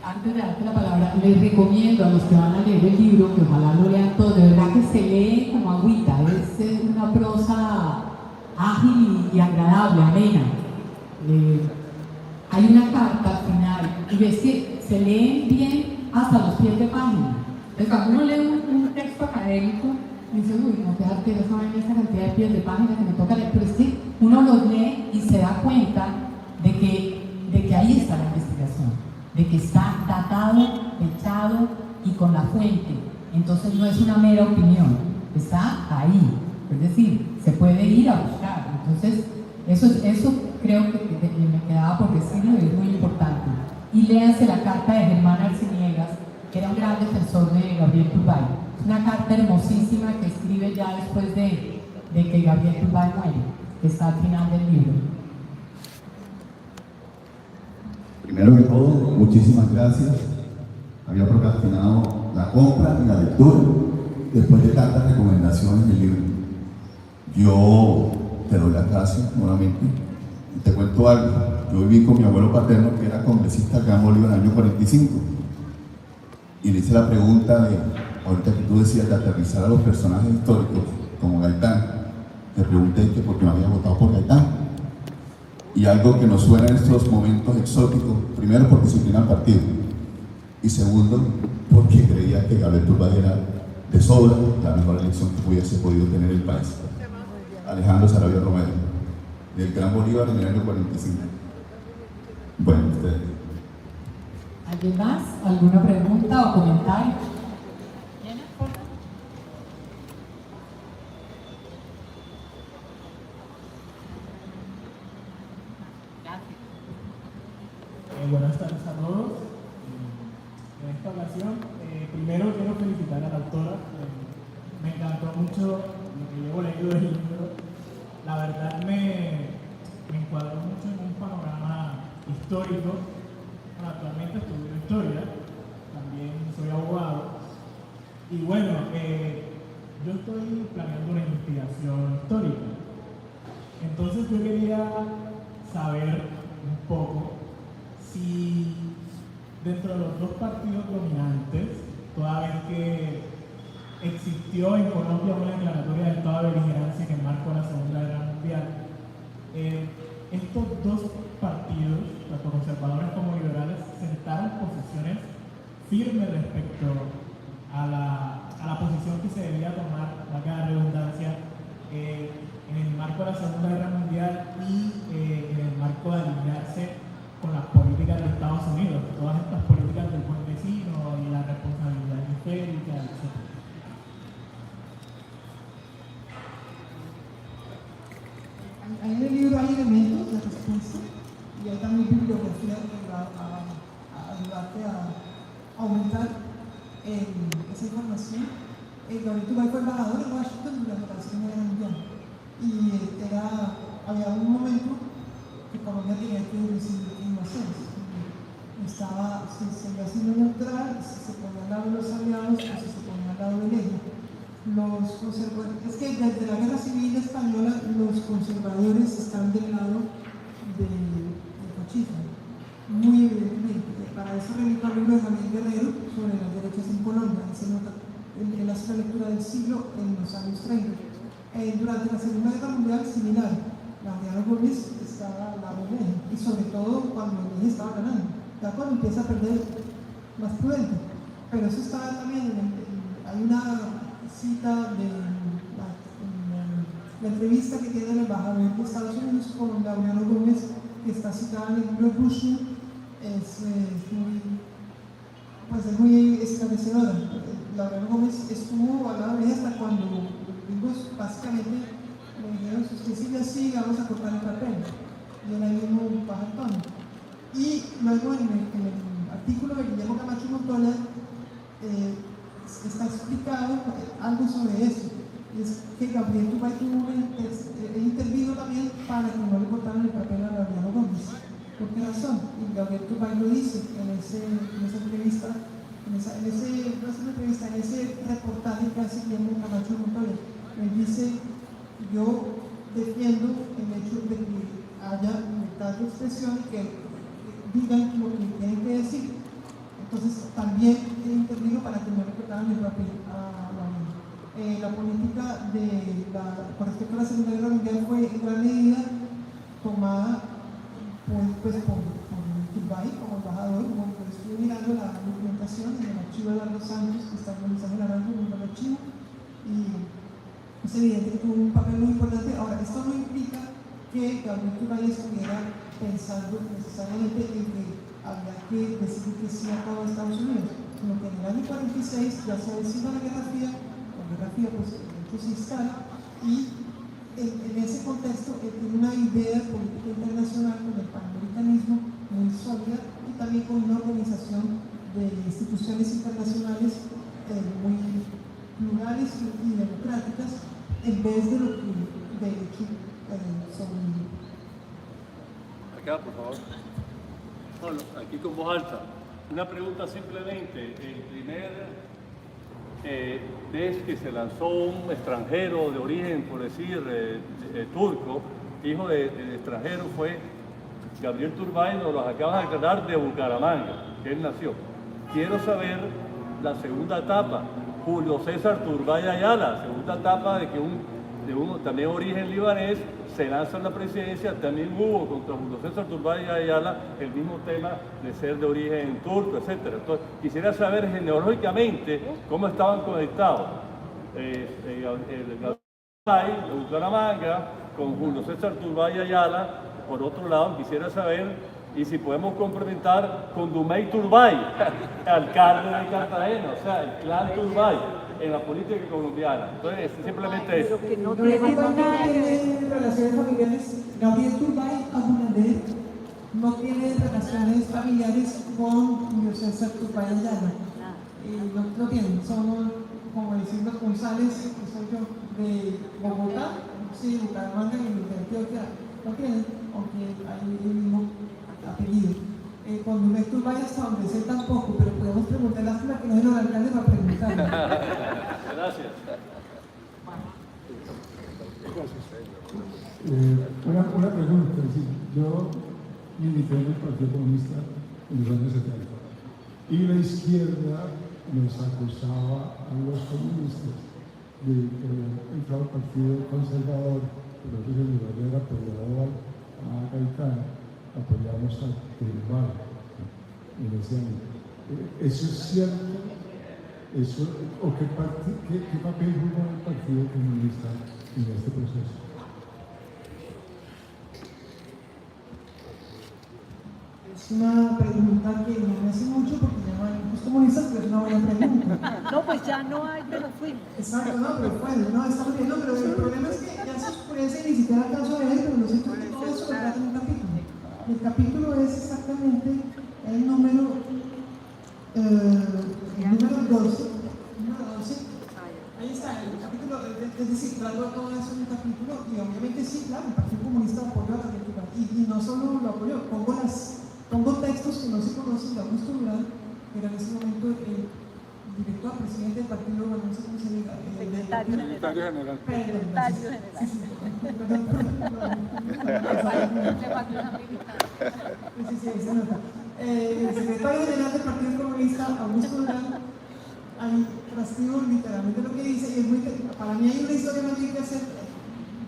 Antes de darte la palabra, les recomiendo a los que van a leer el libro, que ojalá lo lean todo, de verdad que se lee como agüita, es una prosa ágil y agradable, amena. Hay una carta al final, y ves que se leen bien hasta los pies de página. Entonces, cuando uno lee un texto académico, dice, uy, no te arte esa vaina, esa cantidad de pies de página que me toca leer, pero es que uno los lee y se da cuenta de que ahí está la investigación, de que está datado, fechado y con la fuente. Entonces no es una mera opinión, está ahí. Es decir, se puede ir a buscar. Entonces, eso creo que me quedaba por decirlo y es muy importante. Y léanse la carta de Germán Arciniegas, que era un gran defensor de Gabriel Turbay. Es una carta hermosísima que escribe ya después de que Gabriel Turbay muere, que está al final del libro. Primero que todo, muchísimas gracias. Había procrastinado la compra y la lectura después de tantas recomendaciones del libro. Yo te doy las gracias nuevamente y te cuento algo. Yo viví con mi abuelo paterno, que era congresista acá en Bolívar en el año 45, y le hice la pregunta de, ahorita que tú decías de aterrizar a los personajes históricos como Gaitán, te pregunté que por qué no había votado por Gaitán. Y algo que nos suena en estos momentos exóticos, primero por disciplina al partido, y segundo, porque creía que Gabriel Turbay era de sobra la mejor elección que hubiese podido tener el país. Alejandro Saravia Romero, del Gran Bolívar en el año 45. Bueno, ustedes. ¿Alguien más? ¿Alguna pregunta o comentario? Buenas tardes a todos. En esta ocasión, primero quiero felicitar a la autora. Me encantó mucho lo que llevo leído del libro. La verdad me encuadró mucho en un panorama histórico. Bueno, actualmente estudio historia, también soy abogado. Y bueno, yo estoy planeando una investigación histórica. Entonces yo quería saber un poco si dentro de los dos partidos dominantes, toda vez que existió en Colombia una declaratoria de estado de beligerancia que marcó la Segunda Guerra Mundial, estos dos partidos, tanto conservadores como liberales, sentaron posiciones firmes respecto a la posición que se debía tomar, valga la redundancia, en el marco de la Segunda Guerra Mundial y en el marco de alinearse con las políticas de Estados Unidos, todas estas políticas del buen vecino y la responsabilidad hemisférica, etc. En el libro hay elementos de respuesta y hay también bibliografía que va a ayudarte a aumentar esa información. Gabriel Turbay fue embajador en Washington durante la Segunda Guerra Mundial y había un momento que Colombia tenía que decidir qué iba a hacer. Se seguía siendo neutral, si se ponía al lado de los aliados o si se ponía al lado del eje. Los conservadores, es que desde la Guerra Civil Española los conservadores están del lado del fascismo, muy evidentemente. Para eso remito al libro de Javier Guerrero sobre las derechas en Colombia. Se nota, él hace la lectura del siglo en los años 30. Durante la Segunda Guerra Mundial, similar. Laureano Gómez estaba al lado del eje, y sobre todo cuando el eje estaba ganando. Ya cuando empieza a perder, más prudente. Pero eso estaba también hay una cita de la entrevista que tiene el embajador de Estados Unidos con Laureano Gómez, que está citada en el libro Bush. Es muy esclarecedora. Laureano Gómez estuvo al lado de ella hasta cuando los gringos básicamente le dijeron: si usted sigue así, vamos a cortar el papel. Y él ahí mismo baja el tono. Y luego en el artículo de Guillermo Camacho Montoya está explicado algo sobre eso. Es que Gabriel Turbay intervino también para que no le cortaran el papel a Laureano Gómez. ¿Por qué razón? Y Gabriel Turbay lo dice en esa entrevista, en ese reportaje que hace Guillermo Camacho Montoya. Él dice: yo defiendo el hecho de que haya libertad de expresión y que digan lo que tienen que decir. Entonces también intervino para que no le cortaran el papel a la política con respecto a la Segunda Guerra Mundial fue en gran medida tomada por Turbay como embajador. Como estuve mirando la documentación en el archivo de Eduardo Santos, que está organizado en Naranjo, en el archivo, y es evidente que tuvo un papel muy importante. Ahora, esto no implica que Gabriel Turbay estuviera pensando necesariamente en que había que decir que sí a todo Estados Unidos, sino que en el año 46 ya se avecina la Guerra Fría. La Guerra Fría pues de hecho se instala, y en ese contexto él tiene una idea política internacional con el panamericanismo muy sólida y también con una organización de instituciones internacionales muy plurales y democráticas, en vez de lo que de hecho sobre. Acá, por favor. Bueno, aquí con voz alta. Una pregunta simplemente. El primer vez que se lanzó un extranjero de origen, por decir, turco, hijo de extranjero, fue Gabriel Turbay, nos lo acaban de aclarar, de Bucaramanga, que él nació. Quiero saber la segunda etapa, Julio César Turbay Ayala, segunda etapa de que de uno también origen libanés se lanza en la presidencia. También hubo contra Julio César Turbay Ayala el mismo tema de ser de origen turco, etc. Entonces, quisiera saber genealógicamente cómo estaban conectados el Turbay de Bucaramanga con Julio César Turbay Ayala. Por otro lado, quisiera saber y si podemos complementar con Dumey Turbay, alcalde de Cartagena, o sea, el clan Turbay en la política colombiana. Entonces, simplemente eso. Pero que no tiene relaciones familiares. Gabriel Turbay Abulander no tiene relaciones familiares con Julio César Turbay Ayala. No tienen. Son, como decirlo, González, que soy yo, de Bogotá, sí, Bucaramanga y de Antioquia. No tienen, aunque hay el mismo apellido. Con Dumey Turbay hasta donde sé tampoco, pero podemos preguntar, lástima que no es el alcalde para preguntar. Gracias. Una pregunta, es decir, yo milité en el Partido Comunista en los años 70 y la izquierda nos acusaba a los comunistas de que entraba el Partido Conservador, pero eso en lugar de haber apoyado a Gaitán, apoyamos a Guevara en ese año. ¿Eso es cierto? ¿Eso, o qué papel jugó el Partido Comunista en este proceso? Es una pregunta que no me hace mucho porque ya no hay muchos comunistas, pero es una buena pregunta. No, pues ya no hay, pero fuimos. Exacto, no, pero bueno, no, estamos bien, no, pero el problema es que ya se oscurece y ni siquiera alcanzo a ver, pero lo cierto es que todo eso lo trata en un capítulo. El capítulo es exactamente el número 12. Ahí está, el capítulo, es decir, trato todo eso en un capítulo y obviamente sí, claro, el Partido Comunista apoyó a la lectura y no solo lo apoyó, pongo textos que no se conocen de Augusto Durán, que era en ese momento el director, presidente del partido, no sé cómo se diga, Secretario general. Secretario general. El secretario general del Partido Comunista, Augusto Durán, ahí transcribo literalmente lo que dice, y es muy, para mí hay una historia más bien que hacer,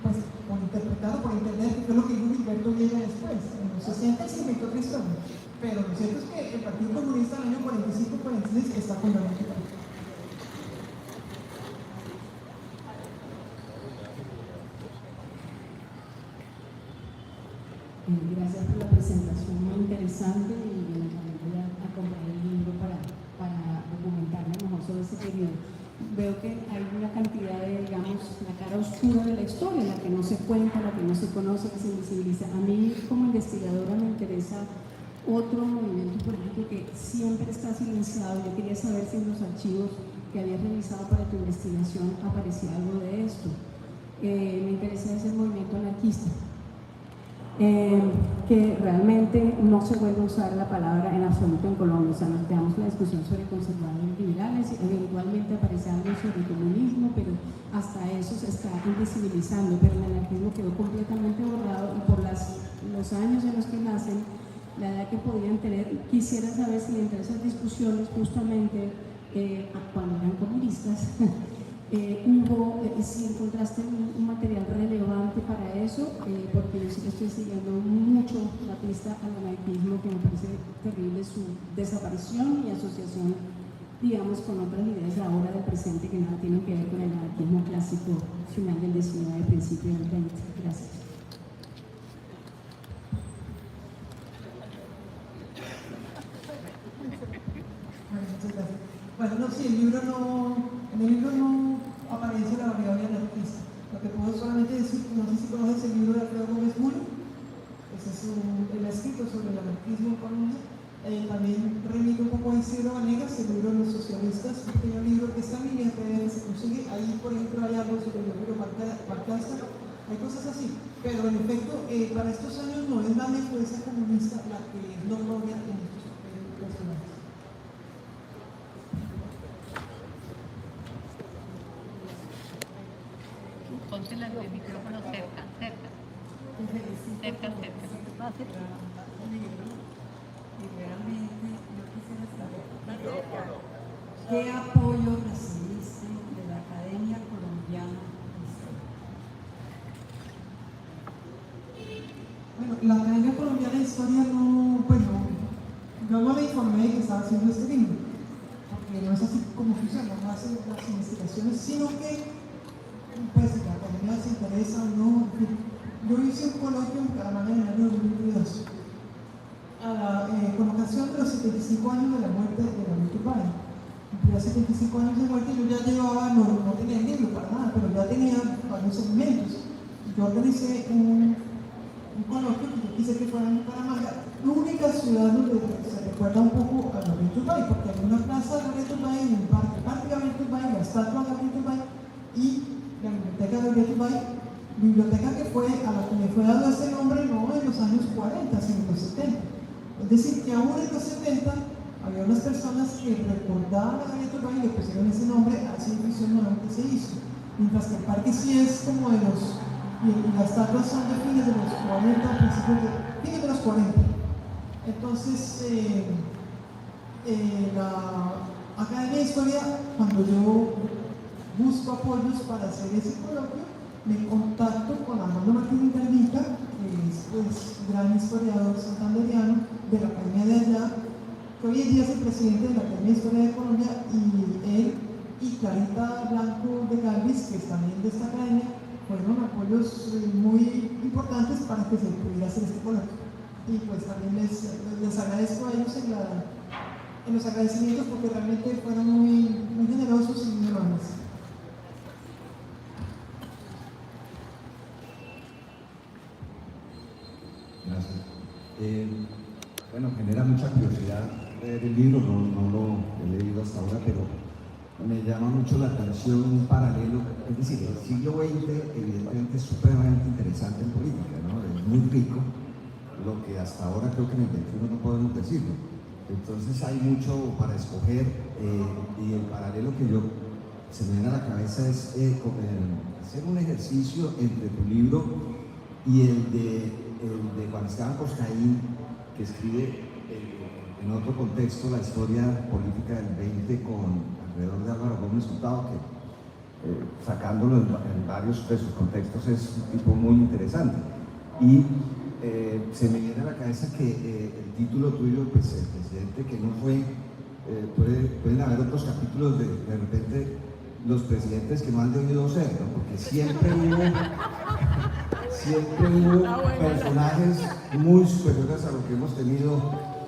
pues, por interpretado, por entender qué fue lo que dijo Gilberto Vieira después. En los 60 se inventó otra historia, pero lo cierto es que el Partido Comunista en el año 45-46 está fundamentado. Gracias por la presentación, muy interesante, y voy a comprar el libro para documentarme mejor sobre ese periodo. Veo que hay una cantidad de, digamos, la cara oscura de la historia, la que no se cuenta, la que no se conoce, que se invisibiliza. A mí, como investigadora, me interesa otro movimiento político que siempre está silenciado. Yo quería saber si en los archivos que habías revisado para tu investigación aparecía algo de esto. Me interesa ese movimiento anarquista. Que realmente no se vuelve a usar la palabra en absoluto en Colombia. O sea, nos quedamos con la discusión sobre conservadores liberales, eventualmente aparece algo sobre comunismo, pero hasta eso se está invisibilizando, pero el anarquismo quedó completamente borrado, y por los años en los que nacen, la edad que podían tener, quisiera saber si entre esas discusiones, justamente cuando eran comunistas, si encontraste un material relevante para eso, porque yo sí que estoy siguiendo mucho la pista al anarquismo, que me parece terrible su desaparición y asociación, digamos, con otras ideas ahora del presente que nada tienen que ver con el anarquismo clásico final del 19, principio del 20. Gracias. Bueno, no, sí, en el libro no aparece la variable anarquista. Lo que puedo solamente decir, no sé si conoces el libro de Alfredo Gómez Muro, ese es el escrito sobre el anarquismo en Colombia. También remito un poco a Isidro Vanegas, el libro de los socialistas, un pequeño libro que está en línea, que se consigue. Ahí, por ejemplo, hay algo sobre el libro Marcasta, hay cosas así. Pero en efecto, para estos años no es la influencia comunista la que es notoria en estos personajes. Ponte el micrófono cerca. Y realmente yo quisiera saber qué apoyo recibiste de la Academia Colombiana de Historia. Bueno, la Academia Colombiana de Historia yo no le informé de que estaba haciendo este libro, porque no es así como funciona, no hace las investigaciones, sino que pues la Academia se interesa o no. Yo hice un coloquio en Caramana en el año 2022 con ocasión de los 75 años de la muerte de Gabriel Turbay. Cumplía 75 años de muerte, yo ya llevaba, no tenía el libro para nada, pero ya tenía varios segmentos. Yo organicé un coloquio que yo quise que fuera en Bucaramanga, la única ciudad donde se recuerda un poco a Gabriel Turbay, porque hay una plaza de Gabriel Turbay, un parque de Gabriel Turbay, la estatua de Gabriel Turbay y la biblioteca de Gabriel Turbay, biblioteca que fue a la que le fue dado ese nombre no en los años 40, sino en los 70. Es decir, que aún en los 70 había unas personas que recordaban a Gabriel Turbay y le pusieron ese nombre a ese edificio nuevo que se hizo. Mientras que el parque sí es como de los y las estatuas son de fines de los 40, principios de fines de los 40. Entonces, la Academia de Historia, cuando yo busco apoyos para hacer ese coloquio, me contacto con Armando Martín Cardita, que es pues gran historiador santanderiano de la Academia de allá, que hoy en día es el presidente de la Academia de Historia de Colombia, y él y Clarita Blanco de Galvis, que es también de esta academia, fueron apoyos muy importantes para que se pudiera hacer este coloquio. Y pues también les agradezco a ellos en los agradecimientos, porque realmente fueron muy generosos y muy amables. Gracias. Bueno, genera mucha curiosidad leer el libro, no lo he leído hasta ahora, pero me llama mucho la atención un paralelo. Es decir, el siglo XX evidentemente es supremamente interesante en política, ¿no? Es muy rico, lo que hasta ahora creo que en el XXI no podemos decirlo. Entonces hay mucho para escoger, y el paralelo que se me viene a la cabeza es hacer un ejercicio entre tu libro y el de Juan Esteban Coscaín, que escribe en otro contexto la historia política del 20 alrededor de Álvaro Gómez Hurtado, que sacándolo en varios de sus contextos es un tipo muy interesante. Y se me viene a la cabeza que el título tuyo, pues el presidente que no fue, pueden haber otros capítulos de repente los presidentes que no han debido ser, ¿no? Porque siempre hubo personajes muy superiores a lo que hemos tenido,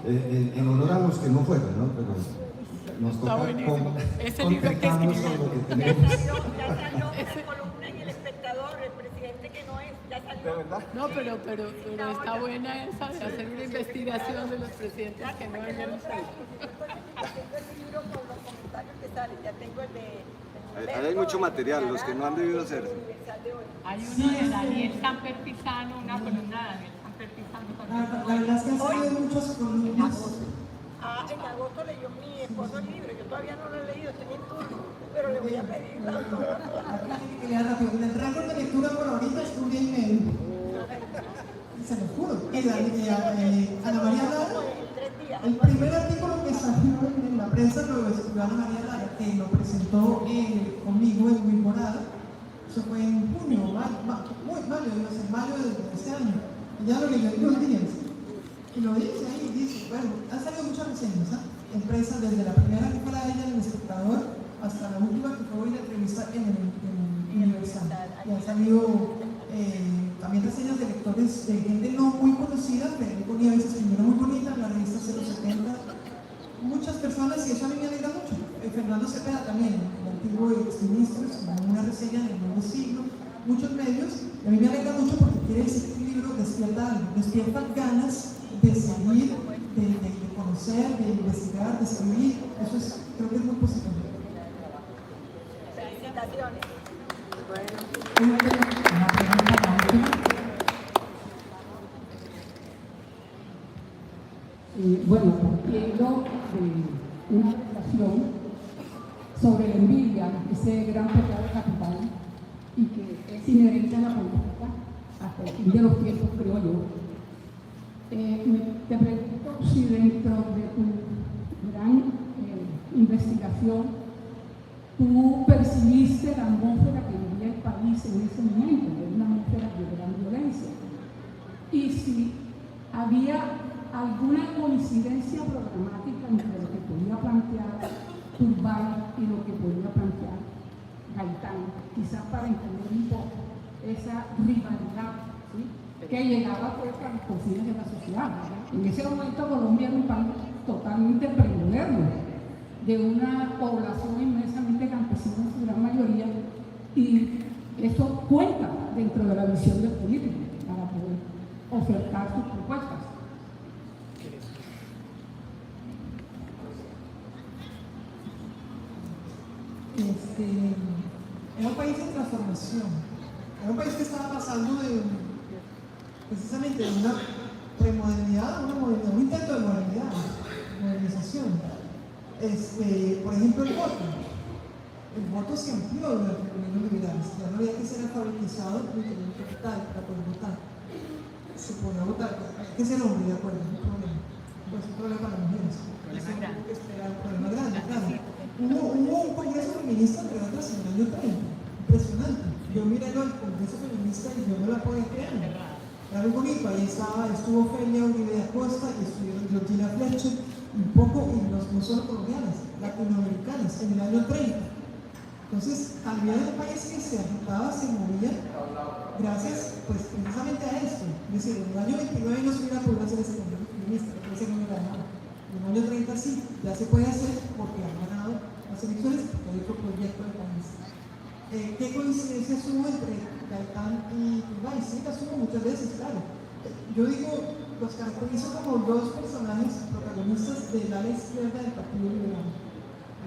en honor a los que no fueron, ¿no? Pero nos toca contentarnos con lo que tenemos. ¿De verdad? No, pero está buena esa de hacer una investigación de los presidentes que no debieron ser. Ahí hay mucho material, los que no han debido ser. Hay uno de Daniel Samper Pizano, una columna de Daniel Samper Pizano. La verdad es que han salido muchas columnas. En agosto leyó mi esposo el libro, yo todavía no lo he leído, estoy en turno, pero le voy a pedir la autógrafa. Que lea rápido. En el rango de lectura por ahorita es un día y medio. Se lo juro. Ana María Lara, el primer artículo que salió en la prensa lo escribió Ana María Lara, que lo presentó conmigo en Wilmorada. Eso fue en junio, mayo de este año. Y ya lo leyó en 2 días. Y lo dice ahí, dice, bueno, han salido muchas reseñas, en prensa, desde la primera que fue la de ella en El Espectador, hasta la última que fue hoy la entrevista en Universal. Y han salido también reseñas de lectores, de gente no muy conocida. Federico Nieves escribió una muy bonita en la revista 070. Muchas personas, y eso a mí me alegra mucho. Fernando Cepeda también, el antiguo exministro, una reseña del nuevo siglo, muchos medios. Y a mí me alegra mucho porque quiere decir que el libro despierta ganas de seguir, de conocer, de investigar, de escribir. Eso creo que es muy positivo. Felicitaciones. Una pregunta, la última. Bueno, partiendo de una reflexión sobre la envidia, ese gran pecado capital, y que es inherente a la política hasta el fin de los tiempos, creo yo. Te pregunto si dentro de tu gran investigación tú percibiste la atmósfera que vivía el país en ese momento, que era una atmósfera de gran violencia, y si había alguna coincidencia programática entre lo que podía plantear Turbay y lo que podía plantear Gaitán, quizás para entender un poco esa rivalidad, ¿sí?, que llegaba pues a los confines de la sociedad, ¿verdad? En ese momento Colombia era un país totalmente premoderno, de una población inmensamente campesina en su gran mayoría, y eso cuenta dentro de la visión del político para poder ofertar sus propuestas. Era un país en transformación, era un país que estaba pasando precisamente de una premodernidad a una modernidad, un intento de modernidad, modernización. Por ejemplo, el voto. el voto se amplió durante los gobiernos liberales. Ya no había que ser alfabetizado ni tener un capital para poder votar. Se podía votar, hay que ser hombre, de acuerdo, no hay problema. Pues un problema para las mujeres. Eso hubo que esperar, un problema grande, claro. Hubo un congreso feminista, entre otras, en el año 30. Impresionante. Yo miré el congreso feminista y yo no la podía creer. Era muy bonito, ahí estuvo Felia Uribe de Acosta, y estuvieron Georgina Fletcher, un poco, y no solo colombianas, latinoamericanas, en el año 30. Entonces, también era un país que se agitaba, se movía, gracias, pues, precisamente a esto. Es decir, en el año 29 no se hubiera podido hacer ese congreso feminista, porque ese no era nada. En el año 30 sí, ya se puede hacer porque han ganado las elecciones, porque hay otro proyecto del país. ¿Qué coincidencias hubo entre Gaitán y Turbay? Sí, las hubo muchas veces, claro. Yo digo, los caracterizo como dos personajes protagonistas del ala izquierda del Partido Liberal.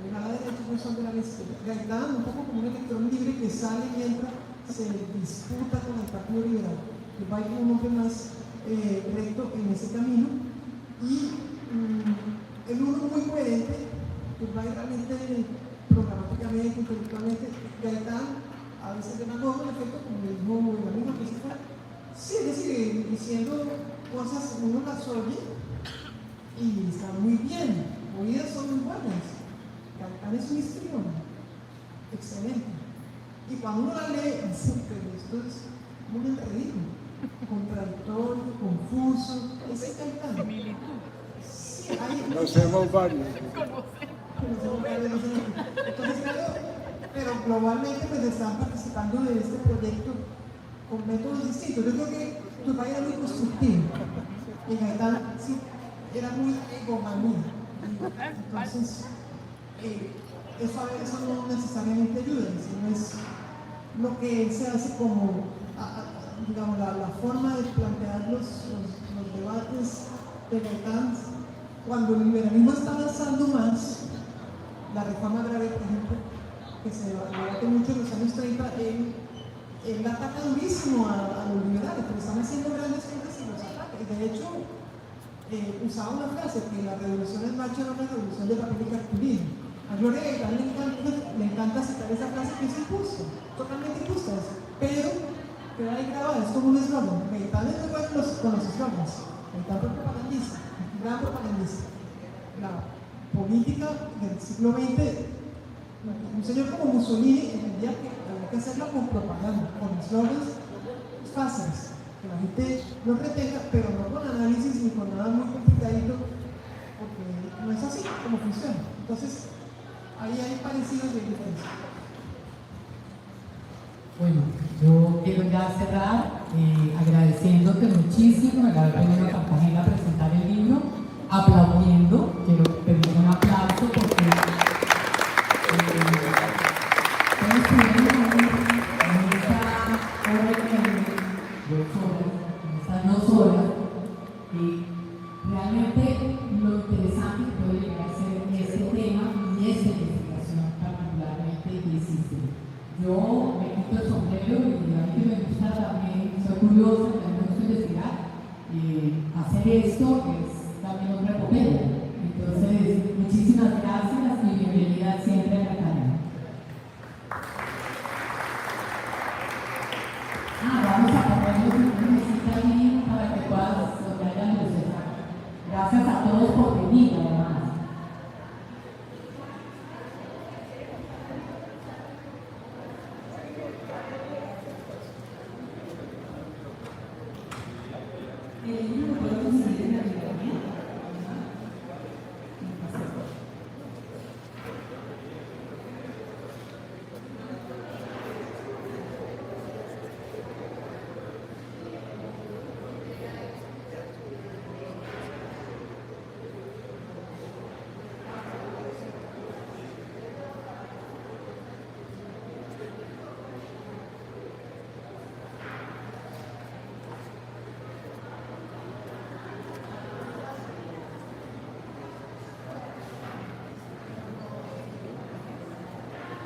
El ala derecha no son del ala izquierda. Gaitán, un poco como un electrón libre que sale y entra, se disputa con el Partido Liberal. Turbay como un hombre más recto en ese camino. Y el uno muy coherente, Turbay realmente programáticamente, intelectualmente. Gaitán a veces demagogo, en efecto, como el mismo amigo que se fue. Sí, es decir, diciendo cosas, uno las oye y están muy bien, oídas son muy buenas. Gaitán es un histrión, excelente. Y cuando uno la lee, pero esto es muy enredado, contradictorio, confuso, ese es Gaitán. Sí, Conocemos varios. Entonces, claro, pero globalmente pues están participando de este proyecto con métodos distintos. Yo creo que Turbay era muy constructivo y Gaitán sí era muy egomanía. Entonces, eso no necesariamente ayuda, sino es lo que se hace como, digamos, la forma de plantear los debates de Gaitán. Cuando el liberalismo está avanzando más, la reforma agraria, por ejemplo, que se debate mucho en los años 30, él ataca durísimo a los liberales, pero están haciendo grandes cosas y los ataca. Y de hecho, usaba una frase, que la revolución en marcha era una revolución de papel y cartulina. A Gloria Gaitán le encanta citar esa frase, que es injusta, totalmente injusta eso, pero queda ahí grabada, es como un eslogan. Gaitán es muy bueno con los eslogans. Gaitán fue propagandista, gran propagandista. La política del siglo XX, un señor como Mussolini entendía que había que hacerlo con propaganda, con eslogans fáciles, que la gente lo retenga, pero no con análisis ni con nada muy complicadito, porque no es así como funciona. Entonces, ahí hay parecidos de diferencia. Bueno, yo quiero ya cerrar agradeciéndote muchísimo el haber venido a Cartagena a presentar el libro, aplaudiendo, quiero pedir un aplauso porque ustedes estuvieron en esta hora, en estas 2 horas, y realmente lo interesante que puede llegar a ser este tema y esta investigación particularmente que hiciste. Yo me quito el sombrero y a mí me gusta también, soy curiosa, también me gusta investigar. Hacer esto es también otra epopeya. Entonces, muchísimas gracias y bienvenida siempre a la cadena. Vamos a ponernos una mesita ahí para que puedas, que haya luces. Gracias a todos por venir.